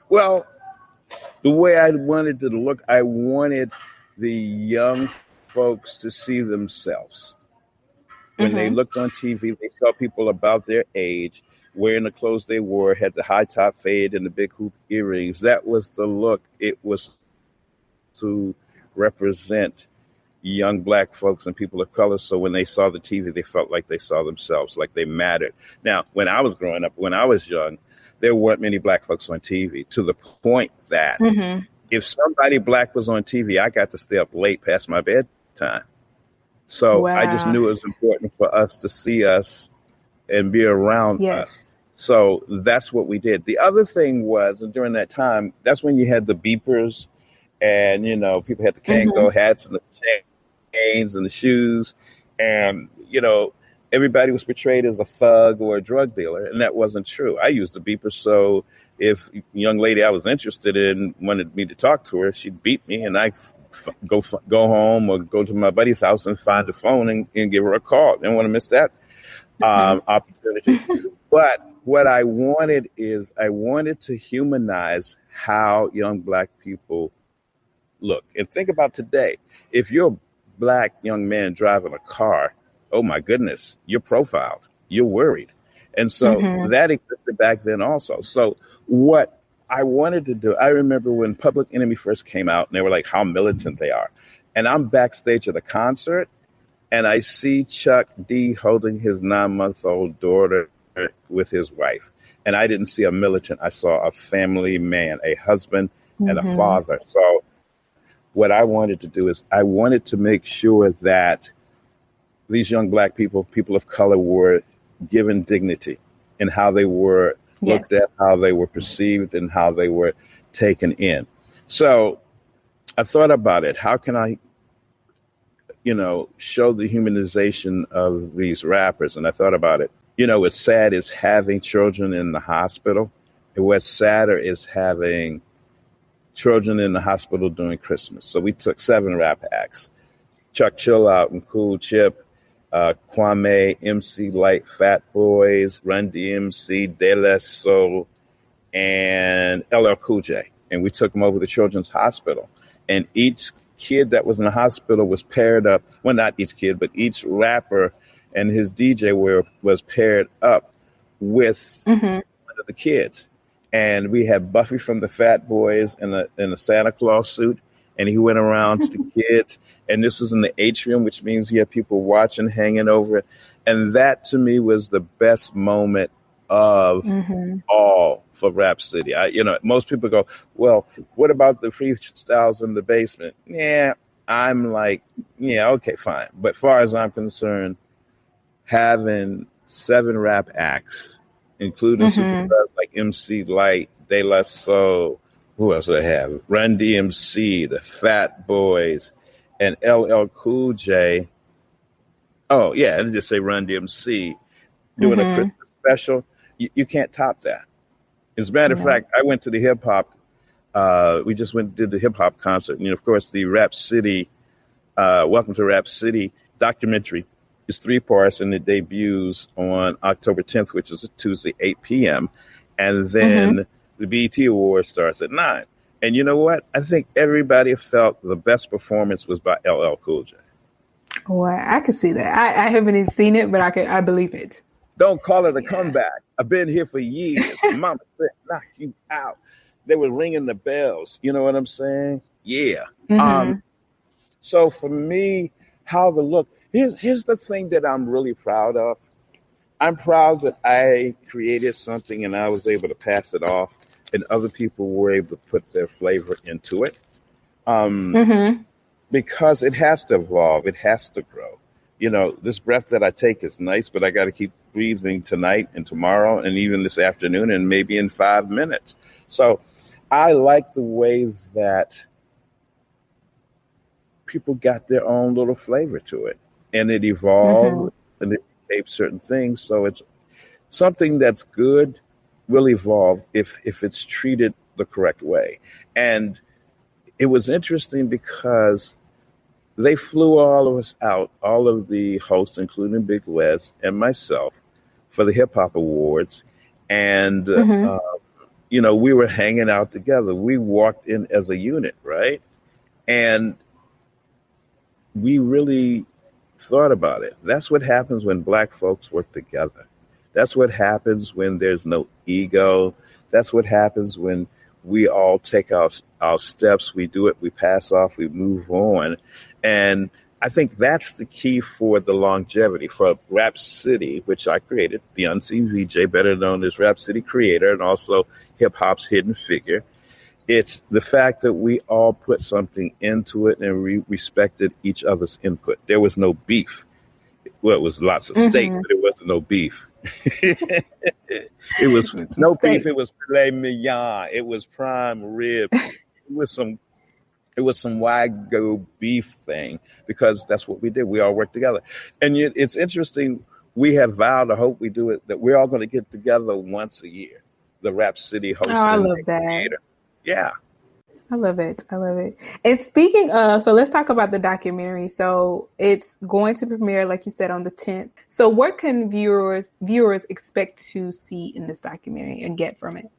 Well, the way I wanted it to look, I wanted the young folks to see themselves. When they looked on TV, they saw people about their age wearing the clothes they wore, had the high top fade and the big hoop earrings. That was the look. It was to represent young Black folks and people of color. So when they saw the TV, they felt like they saw themselves, like they mattered. Now, when I was growing up, when I was young, there weren't many Black folks on TV, to the point that if somebody Black was on TV, I got to stay up late past my bedtime. So I just knew it was important for us to see us and be around us. So that's what we did. The other thing was, and during that time, that's when you had the beepers and, you know, people had the Kango hats and the chains and the shoes. And, you know, everybody was portrayed as a thug or a drug dealer. And that wasn't true. I used the beeper. So if a young lady I was interested in wanted me to talk to her, she'd beep me and I go home or go to my buddy's house and find the phone and give her a call. Didn't want to miss that opportunity. But what I wanted is I wanted to humanize how young Black people look. And think about today. If you're a Black young man driving a car, oh my goodness, you're profiled. You're worried. And so that existed back then also. So what I wanted to do, I remember when Public Enemy first came out and they were like how militant they are. And I'm backstage at a concert and I see Chuck D holding his 9-month-old daughter with his wife. And I didn't see a militant. I saw a family man, a husband and a father. So what I wanted to do is I wanted to make sure that these young Black people, people of color, were given dignity in how they were looked at, how they were perceived, and how they were taken in. So I thought about it. How can I, you know, show the humanization of these rappers? And I thought about it. You know, what's sad is having children in the hospital. And what's sadder is having children in the hospital during Christmas. So we took 7 rap acts. Chuck Chill Out and Cool Chip, Kwame, MC Light, Fat Boys, Run DMC, De La Soul, and LL Cool J. And we took them over to Children's Hospital. And each kid that was in the hospital was paired up. Well, not each kid, but each rapper and his DJ was paired up with one of the kids. And we had Buffy from the Fat Boys in a Santa Claus suit. And he went around to the kids. And this was in the atrium, which means he had people watching, hanging over it. And that, to me, was the best moment of all for Rap City. Most people go, well, what about the freestyles in the basement? Yeah, I'm like, yeah, okay, fine. But as far as I'm concerned, having 7 rap acts, including superstars like MC Light, De La Soul, who else do I have? Run DMC, the Fat Boys, and LL Cool J. Oh, yeah, and just say Run DMC doing a Christmas special. You can't top that. As a matter of fact, I went to the hip hop. We just did the hip hop concert. And, of course, the Rap City, Welcome to Rap City documentary is 3 parts, and it debuts on October 10th, which is a Tuesday, 8 p.m. And then the BET Awards starts at 9. And you know what? I think everybody felt the best performance was by LL Cool J. Well, I can see that. I haven't even seen it, but I believe it. Don't call it a comeback. I've been here for years. Mama said, knock you out. They were ringing the bells. You know what I'm saying? Yeah. So for me, how the look, here's the thing that I'm really proud of. I'm proud that I created something and I was able to pass it off and other people were able to put their flavor into it. Because it has to evolve. It has to grow. You know, this breath that I take is nice, but I got to keep breathing tonight and tomorrow and even this afternoon and maybe in 5 minutes. So I like the way that people got their own little flavor to it and it evolved and it shaped certain things. So it's something that's good will evolve if it's treated the correct way. And it was interesting because they flew all of us out, all of the hosts, including Big Les and myself, for the Hip Hop Awards. And, we were hanging out together. We walked in as a unit, right? And we really thought about it. That's what happens when Black folks work together. That's what happens when there's no ego. That's what happens when we all take our steps. We do it. We pass off. We move on. And I think that's the key for the longevity for Rap City, which I created, the Unseen VJ, better known as Rap City Creator, and also hip hop's hidden figure. It's the fact that we all put something into it and we respected each other's input. There was no beef. Well, it was lots of steak, but it wasn't no beef. It was no beef. It was filet mignon. It was prime rib. It was some Wagyu beef thing, because that's what we did. We all worked together. And yet it's interesting. We have vowed, I hope we do it, that we're all going to get together once a year. The Rap City host. Oh, I love that. Creator. Yeah. I love it. I love it. And speaking of, so let's talk about the documentary. So it's going to premiere, like you said, on the 10th. So what can viewers expect to see in this documentary and get from it?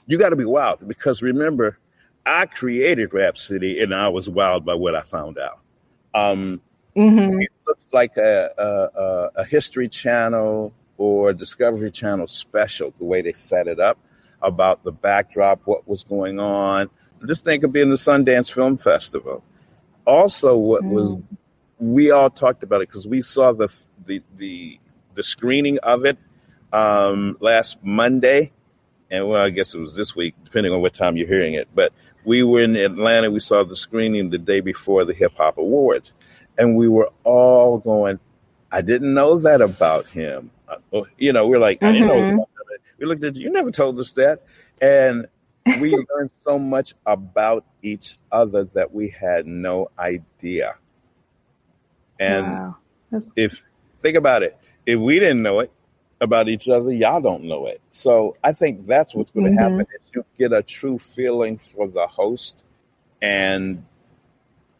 You got to be wild, because remember, I created Rap City and I was wild by what I found out. It looks like a History Channel or Discovery Channel special, the way they set it up, about the backdrop, what was going on. This thing could be in the Sundance Film Festival. Also, we all talked about it because we saw the screening of it last Monday. And well, I guess it was this week, depending on what time you're hearing it. But we were in Atlanta. We saw the screening the day before the Hip Hop Awards. And we were all going, I didn't know that about him. We're like, I didn't know about that. We looked at you never told us that. And we learned so much about each other that we had no idea. And think about it, if we didn't know it about each other, y'all don't know it. So I think that's what's going to happen, is you get a true feeling for the host and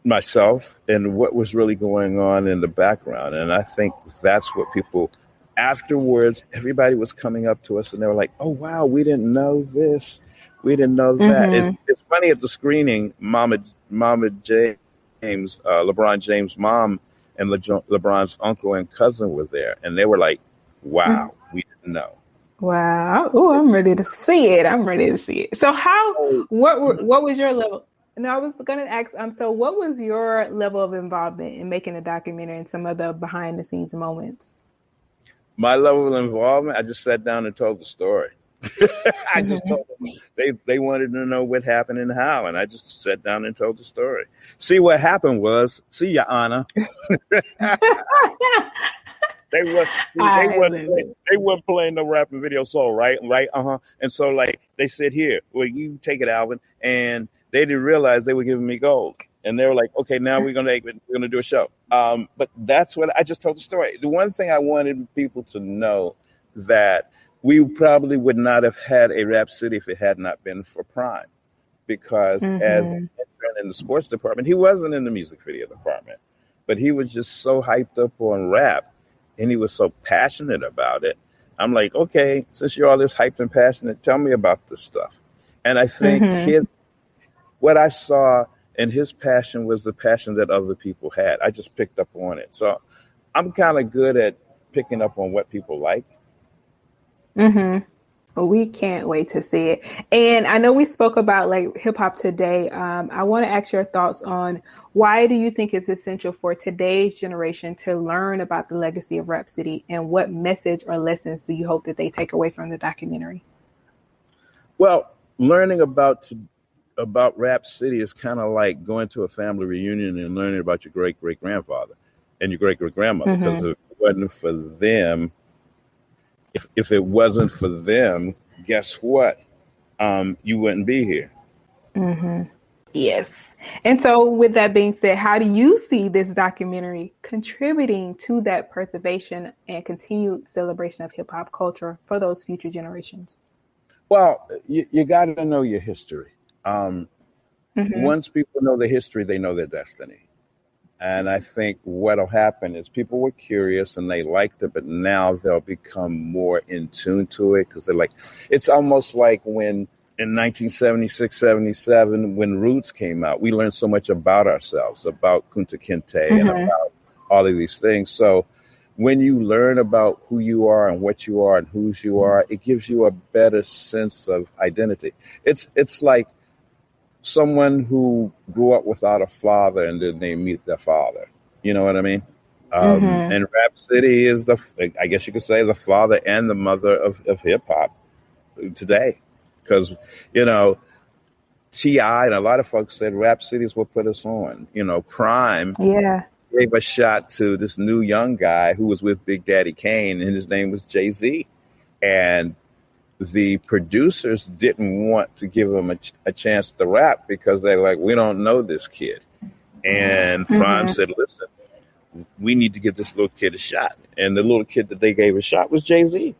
myself and what was really going on in the background. And I think that's what people, afterwards, everybody was coming up to us and they were like, oh, wow, we didn't know this. We didn't know that. It's funny, at the screening, Mama James, LeBron James' mom and LeBron's uncle and cousin were there. And they were like, wow, we didn't know. Wow. Oh, I'm ready to see it. So what was your level? No, I was going to ask, so what was your level of involvement in making a documentary and some of the behind the scenes moments? My level of involvement, I just sat down and told the story. I just told them they wanted to know what happened and how, and I just sat down and told the story. See, what happened was, Your Honor, they weren't playing the rapping video song, right? And so, like, they said, here, well, you take it, Alvin, and they didn't realize they were giving me gold, and they were like, okay, now we're gonna do a show. But that's what I just told the story. The one thing I wanted people to know, that we probably would not have had a Rap City if it had not been for Prime, because as an intern in the sports department, he wasn't in the music video department, but he was just so hyped up on rap and he was so passionate about it. I'm like, okay, since you're all this hyped and passionate, tell me about this stuff. And I think what I saw in his passion was the passion that other people had. I just picked up on it. So I'm kind of good at picking up on what people like. Well, we can't wait to see it. And I know we spoke about like hip hop today. I want to ask your thoughts on, why do you think it's essential for today's generation to learn about the legacy of Rap City, and what message or lessons do you hope that they take away from the documentary? Well, learning about Rap City is kind of like going to a family reunion and learning about your great-great-grandfather and your great-great-grandmother, because if it wasn't for them, if it wasn't for them, guess what? You wouldn't be here. Yes. And so with that being said, how do you see this documentary contributing to that preservation and continued celebration of hip hop culture for those future generations? Well, you got to know your history. Once people know the history, they know their destiny. And I think what'll happen is people were curious and they liked it, but now they'll become more in tune to it, because they're like, it's almost like when in 1976, 77, when Roots came out, we learned so much about ourselves, about Kunta Kinte and about all of these things. So when you learn about who you are and what you are and whose you are, it gives you a better sense of identity. It's like someone who grew up without a father and then they meet their father. You know what I mean? And Rhapsody is I guess you could say, the father and the mother of hip hop today. Because, you know, T.I. and a lot of folks said Rhapsody is what put us on. You know, Prime gave a shot to this new young guy who was with Big Daddy Kane, and his name was Jay-Z. And the producers didn't want to give him a chance to rap because they're like, we don't know this kid. And Prime said, listen, we need to give this little kid a shot. And the little kid that they gave a shot was Jay-Z.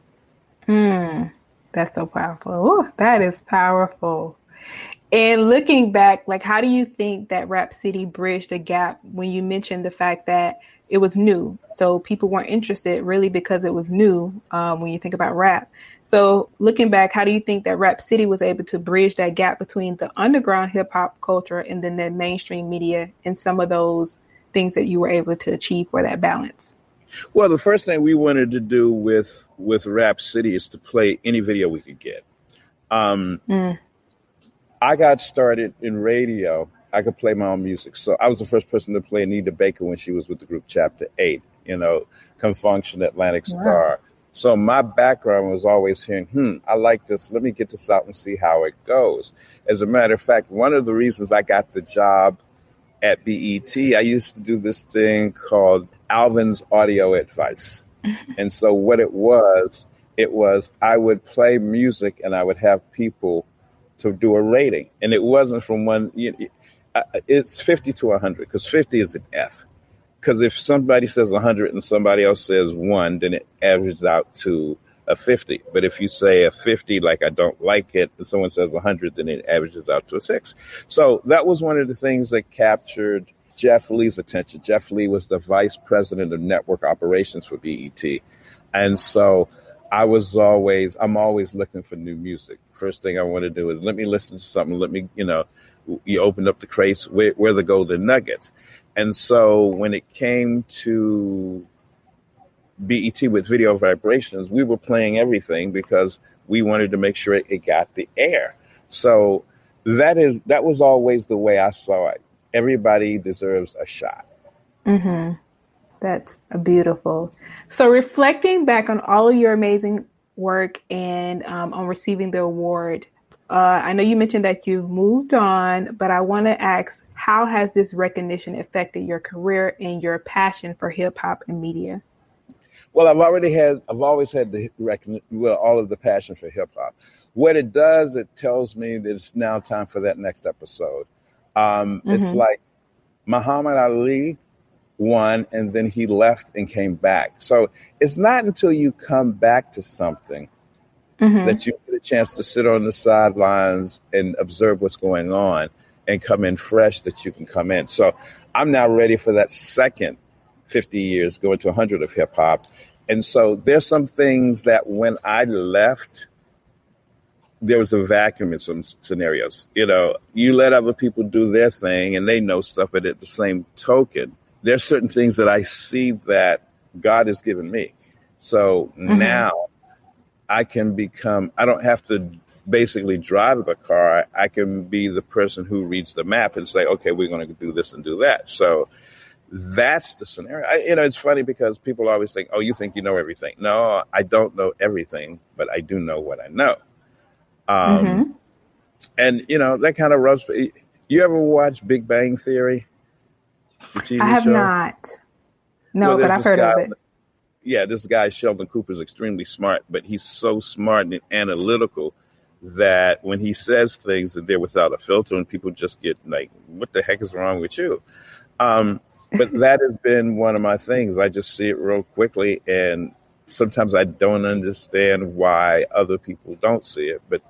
That's so powerful. Ooh, that is powerful. And looking back, like, how do you think that Rhapsody bridged the gap when you mentioned the fact that it was new? So people weren't interested really because it was new when you think about rap. So looking back, how do you think that Rhapsody was able to bridge that gap between the underground hip hop culture and then the mainstream media and some of those things that you were able to achieve for that balance? Well, the first thing we wanted to do with Rhapsody is to play any video we could get. I got started in radio. I could play my own music. So I was the first person to play Anita Baker when she was with the group Chapter 8, you know, Confunction, Atlantic Star. So my background was always hearing, I like this. Let me get this out and see how it goes. As a matter of fact, one of the reasons I got the job at BET, I used to do this thing called Alvin's Audio Advice. And so what it was I would play music and I would have people to do a rating. And it wasn't from one, it's 50 to 100, because 50 is an F. Because if somebody says 100 and somebody else says 1, then it averages out to a 50. But if you say a 50, like I don't like it, and someone says 100, then it averages out to a 6. So that was one of the things that captured Jeff Lee's attention. Jeff Lee was the vice president of network operations for BET. And so I'm always looking for new music. First thing I want to do is let me listen to something. Let me, you open up the crates, where the golden nuggets. And so when it came to BET with Video Vibrations, we were playing everything because we wanted to make sure it got the air. So that was always the way I saw it. Everybody deserves a shot. That's beautiful. So reflecting back on all of your amazing work and on receiving the award, I know you mentioned that you've moved on, but I want to ask, how has this recognition affected your career and your passion for hip hop and media? Well, I've always had all of the passion for hip hop. What it does, it tells me that it's now time for that next episode. It's like Muhammad Ali won and then he left and came back. So it's not until you come back to something that you get a chance to sit on the sidelines and observe what's going on and come in fresh that you can come in. So I'm now ready for that second 50 years, going to 100 of hip hop. And so there's some things that when I left, there was a vacuum in some scenarios. You let other people do their thing and they know stuff, but at the same token, there's certain things that I see that God has given me. So now I don't have to basically drive the car. I can be the person who reads the map and say, okay, we're going to do this and do that. So that's the scenario. It's funny because people always think, oh, you think you know everything. No, I don't know everything, but I do know what I know. And, that kind of rubs. You ever watch Big Bang Theory? The TV I have show? Not. No, but I've heard of it. Yeah, this guy, Sheldon Cooper, is extremely smart, but he's so smart and analytical that when he says things that they're without a filter and people just get like, what the heck is wrong with you? But that has been one of my things. I just see it real quickly. And sometimes I don't understand why other people don't see it. But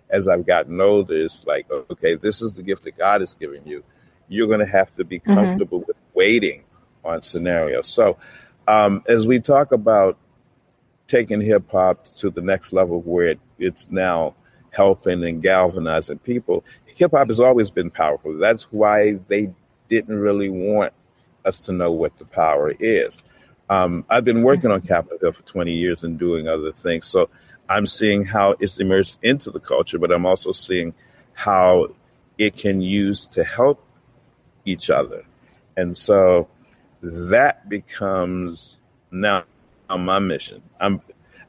as I've gotten older, it's like, okay, this is the gift that God has given you. You're going to have to be comfortable with waiting on scenarios. So as we talk about taking hip hop to the next level where it's now helping and galvanizing people, hip hop has always been powerful. That's why they didn't really want us to know what the power is. I've been working on Capitol Hill for 20 years and doing other things. So I'm seeing how it's emerged into the culture, but I'm also seeing how it can use to help each other. And so that becomes now my mission.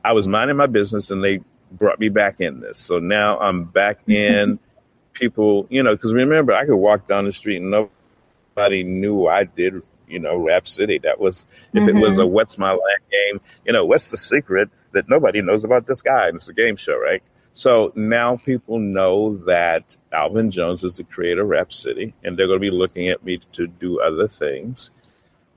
I was minding my business and they brought me back in this. So now I'm back in people, because remember, I could walk down the street and nobody knew I did, Rap City. That was, if it was a What's My Line game, what's the secret that nobody knows about this guy? And it's a game show, right? So now people know that Alvin Jones is the creator of Rap City, and they're going to be looking at me to do other things.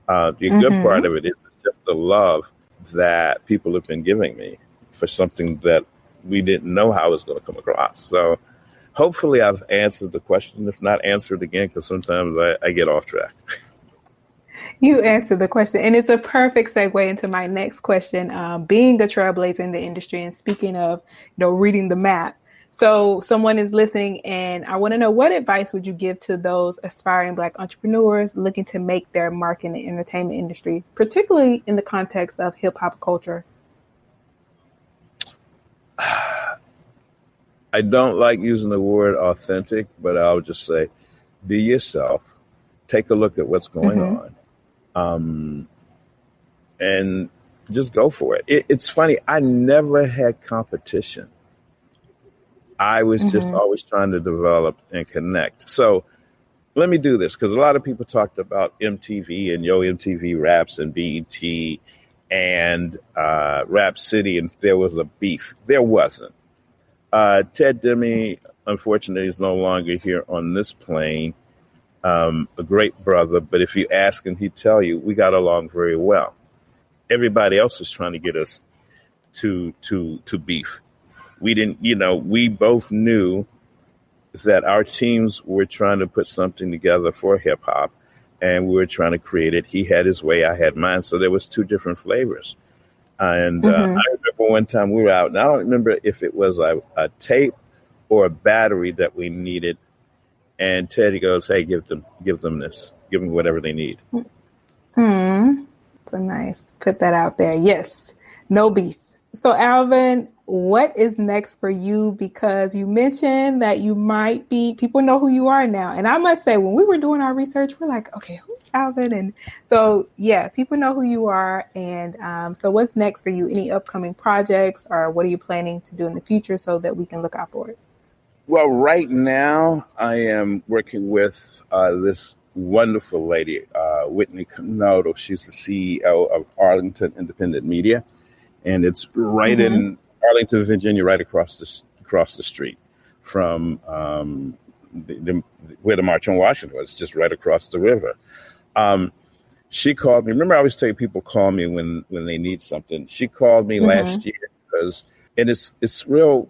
The good part of it is just the love that people have been giving me for something that we didn't know how it was going to come across. So hopefully I've answered the question, if not answered again, because sometimes I get off track. You answered the question, and it's a perfect segue into my next question. Being a trailblazer in the industry, and speaking of, reading the map. So someone is listening, and I want to know, what advice would you give to those aspiring Black entrepreneurs looking to make their mark in the entertainment industry, particularly in the context of hip hop culture? I don't like using the word authentic, but I'll just say, be yourself. Take a look at what's going on. And just go for it. It's funny. I never had competition. I was just always trying to develop and connect. So let me do this, because a lot of people talked about MTV and Yo MTV Raps and BET and Rap City, and there was a beef. There wasn't. Ted Demme, unfortunately, is no longer here on this plane. A great brother, but if you ask him, he'd tell you we got along very well. Everybody else was trying to get us to beef. We didn't, we both knew that our teams were trying to put something together for hip hop, and we were trying to create it. He had his way, I had mine, so there was two different flavors. And I remember one time we were out, and I don't remember if it was a tape or a battery that we needed. And Teddy goes, "Hey, give them this. Give them whatever they need." So nice. Put that out there. Yes. No beef. So Alvin, what is next for you? Because you mentioned that you might be, people know who you are now. And I must say, when we were doing our research, we're like, okay, who's Alvin? And so, yeah, people know who you are. And so what's next for you? Any upcoming projects, or what are you planning to do in the future so that we can look out for it? Well, right now I am working with this wonderful lady, Whitney Canoto. She's the CEO of Arlington Independent Media, and it's right in Arlington, Virginia, right across the street from where the March on Washington was, just right across the river. She called me. Remember, I always tell you, people call me when they need something. She called me last year and it's real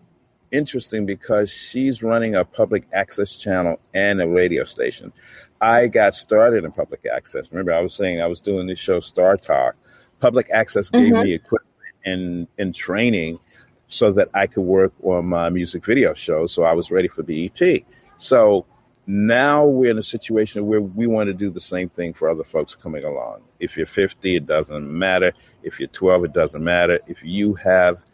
interesting because she's running a public access channel and a radio station. I got started in public access. Remember, I was saying I was doing this show, Star Talk. Public access gave me equipment and training so that I could work on my music video show. So I was ready for BET. So now we're in a situation where we want to do the same thing for other folks coming along. If you're 50, it doesn't matter. If you're 12, it doesn't matter. If you have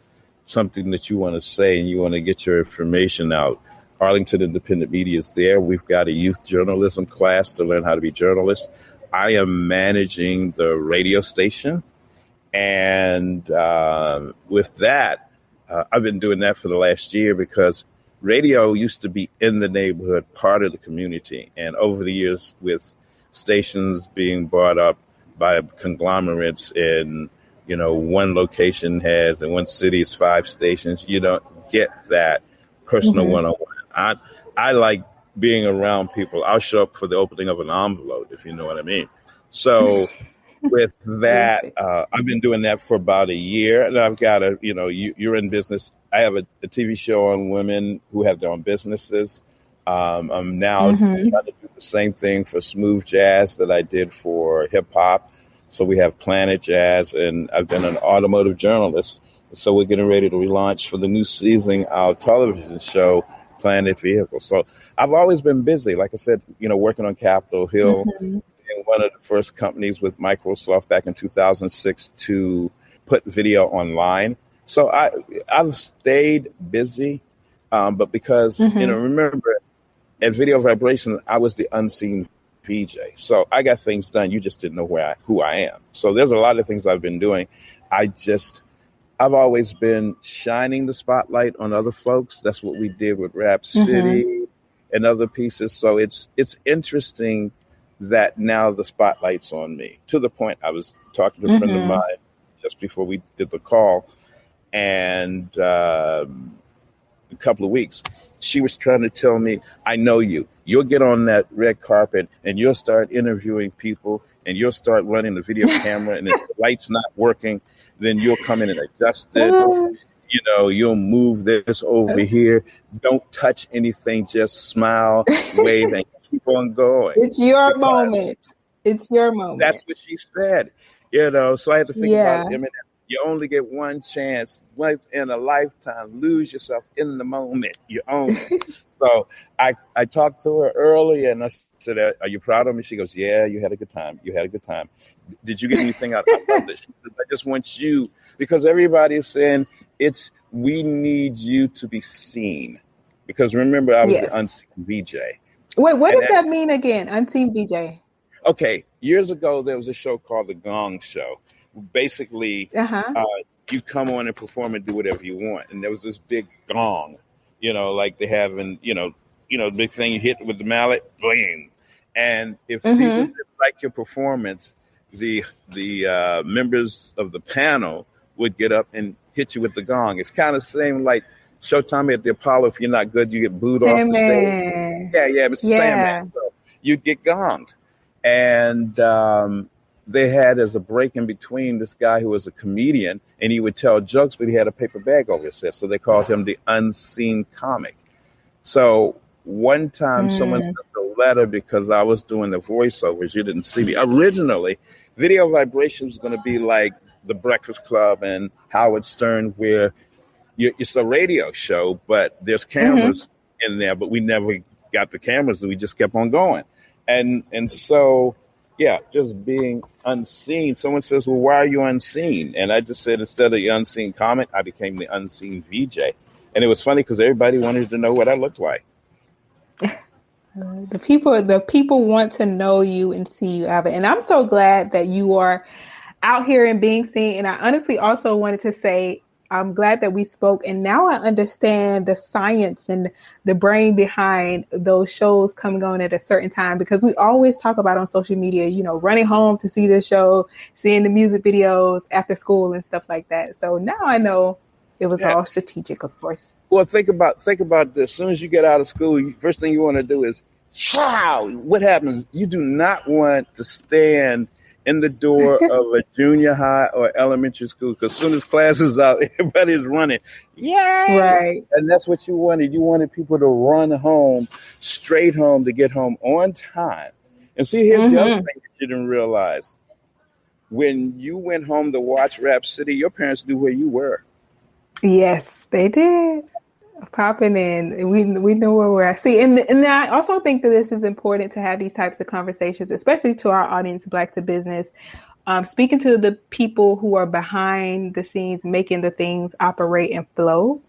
something that you want to say and you want to get your information out, Arlington Independent Media is there. We've got a youth journalism class to learn how to be journalists. I am managing the radio station. And with that, I've been doing that for the last year because radio used to be in the neighborhood, part of the community. And over the years, with stations being bought up by conglomerates in, one location has, in one city is 5 stations, you don't get that personal one-on-one. I like being around people. I'll show up for the opening of an envelope, if you know what I mean. So with that, I've been doing that for about a year. And I've got you're in business. I have a TV show on women who have their own businesses. I'm now trying to do the same thing for smooth jazz that I did for hip hop. So we have Planet Jazz, and I've been an automotive journalist. So we're getting ready to relaunch for the new season our television show, Planet Vehicle. So I've always been busy. Like I said, working on Capitol Hill, became one of the first companies with Microsoft back in 2006 to put video online. So I've stayed busy, but because, remember, at Video Vibration, I was the unseen VJ. So I got things done. You just didn't know who I am. So there's a lot of things I've been doing. I've always been shining the spotlight on other folks. That's what we did with Rap City and other pieces. So it's interesting that now the spotlight's on me, to the point I was talking to a friend of mine just before we did the call, and a couple of weeks, she was trying to tell me, I know you'll get on that red carpet and you'll start interviewing people and you'll start running the video camera, and if the light's not working, then you'll come in and adjust it. You'll move this over here. Don't touch anything. Just smile, wave, and keep on going. It's your moment. It's your moment. That's what she said. So I had to think about it. You only get one chance in a lifetime. Lose yourself in the moment. You own it. So I talked to her earlier, and I said, are you proud of me? She goes, yeah, you had a good time. You had a good time. Did you get anything out of it? She said, I just want you, because everybody is saying we need you to be seen. Because remember, I was the unseen VJ. Wait, what does that mean again? Unseen VJ? Okay. Years ago, there was a show called The Gong Show. Basically, you come on and perform and do whatever you want. And there was this big gong, like they have in, the big thing you hit with the mallet, bling. And if people didn't like your performance, the members of the panel would get up and hit you with the gong. It's kind of the same like Showtime at the Apollo. If you're not good, you get booed off the stage. Yeah, Mr. Sandman. So you'd get gonged. And they had as a break in between this guy who was a comedian, and he would tell jokes, but he had a paper bag over his head. So they called him the unseen comic. So one time someone sent a letter because I was doing the voiceovers. You didn't see me. Originally, Video Vibration was going to be like The Breakfast Club and Howard Stern, where it's a radio show, but there's cameras in there, but we never got the cameras. We just kept on going. And so, just being unseen. Someone says, well, why are you unseen? And I just said, instead of the unseen comic, I became the unseen VJ. And it was funny because everybody wanted to know what I looked like. The people want to know you and see you, Alvin. And I'm so glad that you are out here and being seen. And I honestly also wanted to say, I'm glad that we spoke, and now I understand the science and the brain behind those shows coming on at a certain time, because we always talk about on social media, running home to see this show, seeing the music videos after school and stuff like that. So now I know it was all strategic, of course. Well, think about this. As soon as you get out of school, first thing you want to do is, what happens? You do not want to stand in the door of a junior high or elementary school, because as soon as class is out, everybody's running. Yeah. Right. And that's what you wanted. You wanted people to run home, straight home, to get home on time. And see, here's the other thing that you didn't realize. When you went home to watch Rap City, your parents knew where you were. Yes, they did. Popping in. We know where we're at. See, and I also think that this is important to have these types of conversations, especially to our audience, Black to Business, speaking to the people who are behind the scenes, making the things operate and flow,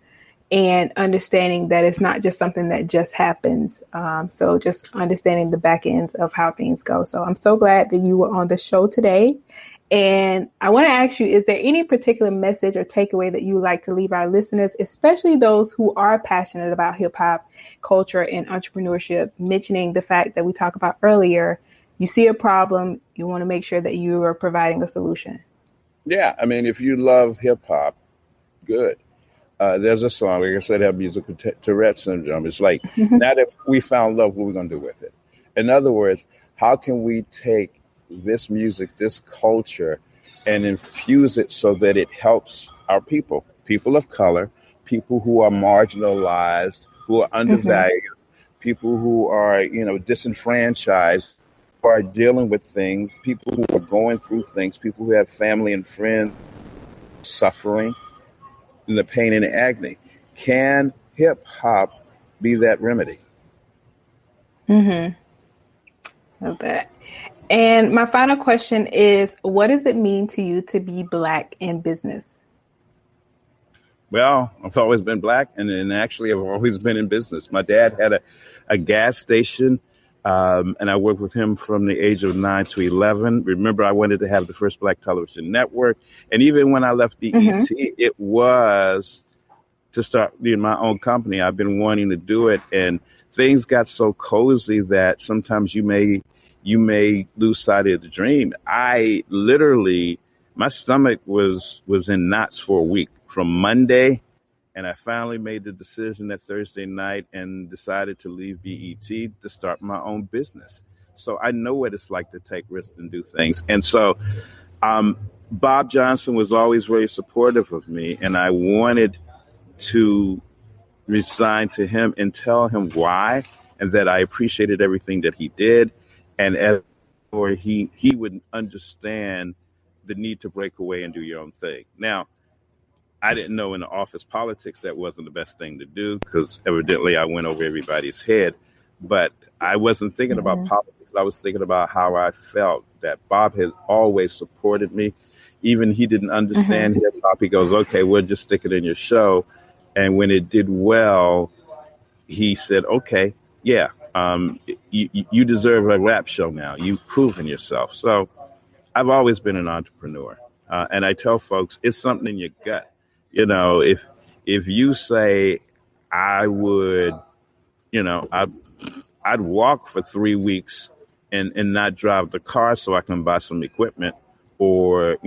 and understanding that it's not just something that just happens. So just understanding the back ends of how things go. So I'm so glad that you were on the show today. And I want to ask you, is there any particular message or takeaway that you would like to leave our listeners, especially those who are passionate about hip hop culture and entrepreneurship, mentioning the fact that we talked about earlier, you see a problem, you want to make sure that you are providing a solution? Yeah. I mean, if you love hip hop, good. There's a song, like I said, have musical Tourette syndrome. It's like, not if we found love, what we're going to do with it. In other words, how can we take this music, this culture, and infuse it so that it helps our people of color, people who are marginalized, who are undervalued, people who are, disenfranchised, who are dealing with things, people who are going through things, people who have family and friends suffering in the pain and the agony. Can hip hop be that remedy? Love that. And my final question is, what does it mean to you to be Black in business? Well, I've always been Black, and actually I've always been in business. My dad had a gas station, and I worked with him from the age of 9 to 11. Remember, I wanted to have the first Black television network. And even when I left BET, it was to start my own company. I've been wanting to do it, and things got so cozy that sometimes you may lose sight of the dream. I literally, my stomach was in knots for a week from Monday, and I finally made the decision that Thursday night and decided to leave BET to start my own business. So I know what it's like to take risks and do things. And so Bob Johnson was always very supportive of me, and I wanted to resign to him and tell him why, and that I appreciated everything that he did. And he would understand the need to break away and do your own thing. Now, I didn't know in the office politics that wasn't the best thing to do, because evidently I went over everybody's head. But I wasn't thinking about politics. I was thinking about how I felt that Bob had always supported me. Even he didn't understand hip hop. He goes, okay, we'll just stick it in your show. And when it did well, he said, okay, yeah, you deserve a rap show now. You've proven yourself. So I've always been an entrepreneur. And I tell folks, it's something in your gut. You know, if you say I would, I'd walk for 3 weeks and not drive the car so I can buy some equipment, or,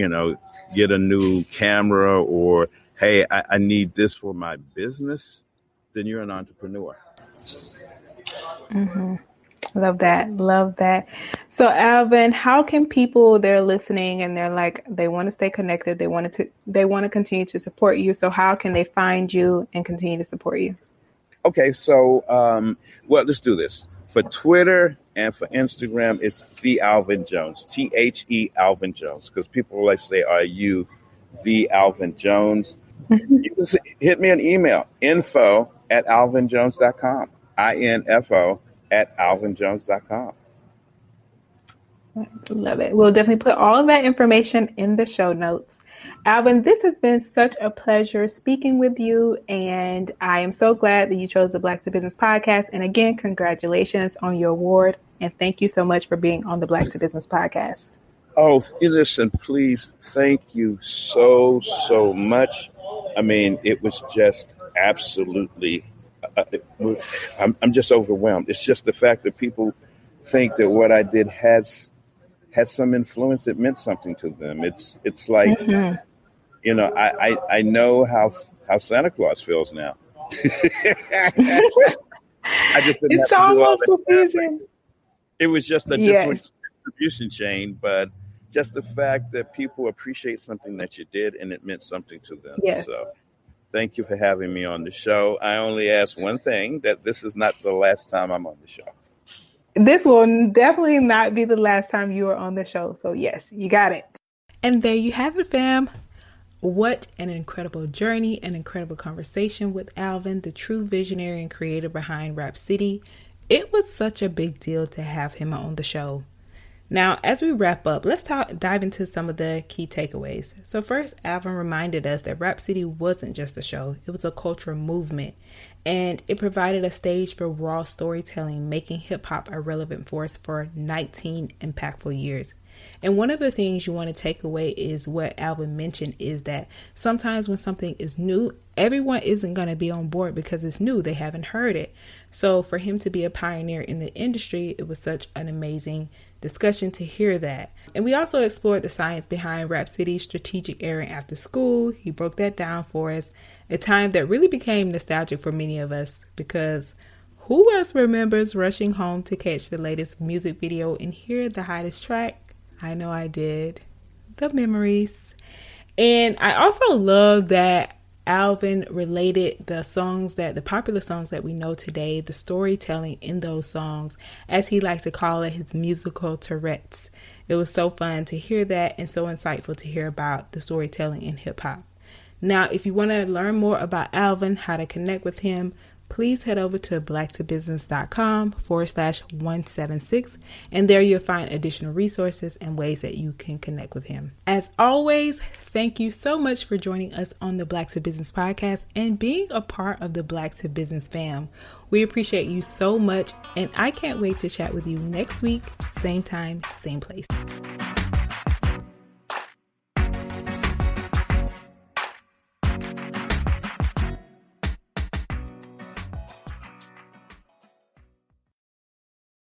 get a new camera, or, hey, I need this for my business, then you're an entrepreneur. Love that. Love that. So Alvin, how can people, they're listening and they're like, they want to stay connected. They want to continue to support you. So how can they find you and continue to support you? Okay. So, let's do this. For Twitter and for Instagram, it's the Alvin Jones, THE Alvin Jones, because people like say, are you the Alvin Jones? You can hit me an email, info@alvinjones.com, info@alvinjones.com. Love it. We'll definitely put all of that information in the show notes. Alvin, this has been such a pleasure speaking with you, and I am so glad that you chose the Black to Business podcast. And again, congratulations on your award, and thank you so much for being on the Black to Business podcast. Oh, listen, please, thank you so much. I mean, it was just absolutely, I'm just overwhelmed. It's just the fact that people think that what I did had some influence. It meant something to them. It's like, I know how Santa Claus feels now. I just didn't it's have to almost do all the that. season. It was just a different distribution chain, but just the fact that people appreciate something that you did and it meant something to them. Yes. So thank you for having me on the show. I only ask one thing, that this is not the last time I'm on the show. This will definitely not be the last time you are on the show. So yes, you got it. And there you have it, fam. What an incredible journey, an incredible conversation with Alvin, the true visionary and creator behind Rap City. It was such a big deal to have him on the show. Now, as we wrap up, let's dive into some of the key takeaways. So first, Alvin reminded us that Rap City wasn't just a show. It was a cultural movement, and it provided a stage for raw storytelling, making hip-hop a relevant force for 19 impactful years. And one of the things you want to take away is what Alvin mentioned, is that sometimes when something is new, everyone isn't going to be on board because it's new. They haven't heard it. So for him to be a pioneer in the industry, it was such an amazing discussion to hear that. And we also explored the science behind Rap City's strategic airing after school. He broke that down for us, a time that really became nostalgic for many of us, because who else remembers rushing home to catch the latest music video and hear the hottest track? I know I did. The memories. And I also love that Alvin related the popular songs that we know today, the storytelling in those songs, as he likes to call it, his musical Tourette's. It was so fun to hear that, and so insightful to hear about the storytelling in hip hop. Now, if you want to learn more about Alvin, how to connect with him, please head over to blacktobusiness.com/176, and there you'll find additional resources and ways that you can connect with him. As always, thank you so much for joining us on the Black to Business podcast and being a part of the Black to Business fam. We appreciate you so much, and I can't wait to chat with you next week, same time, same place.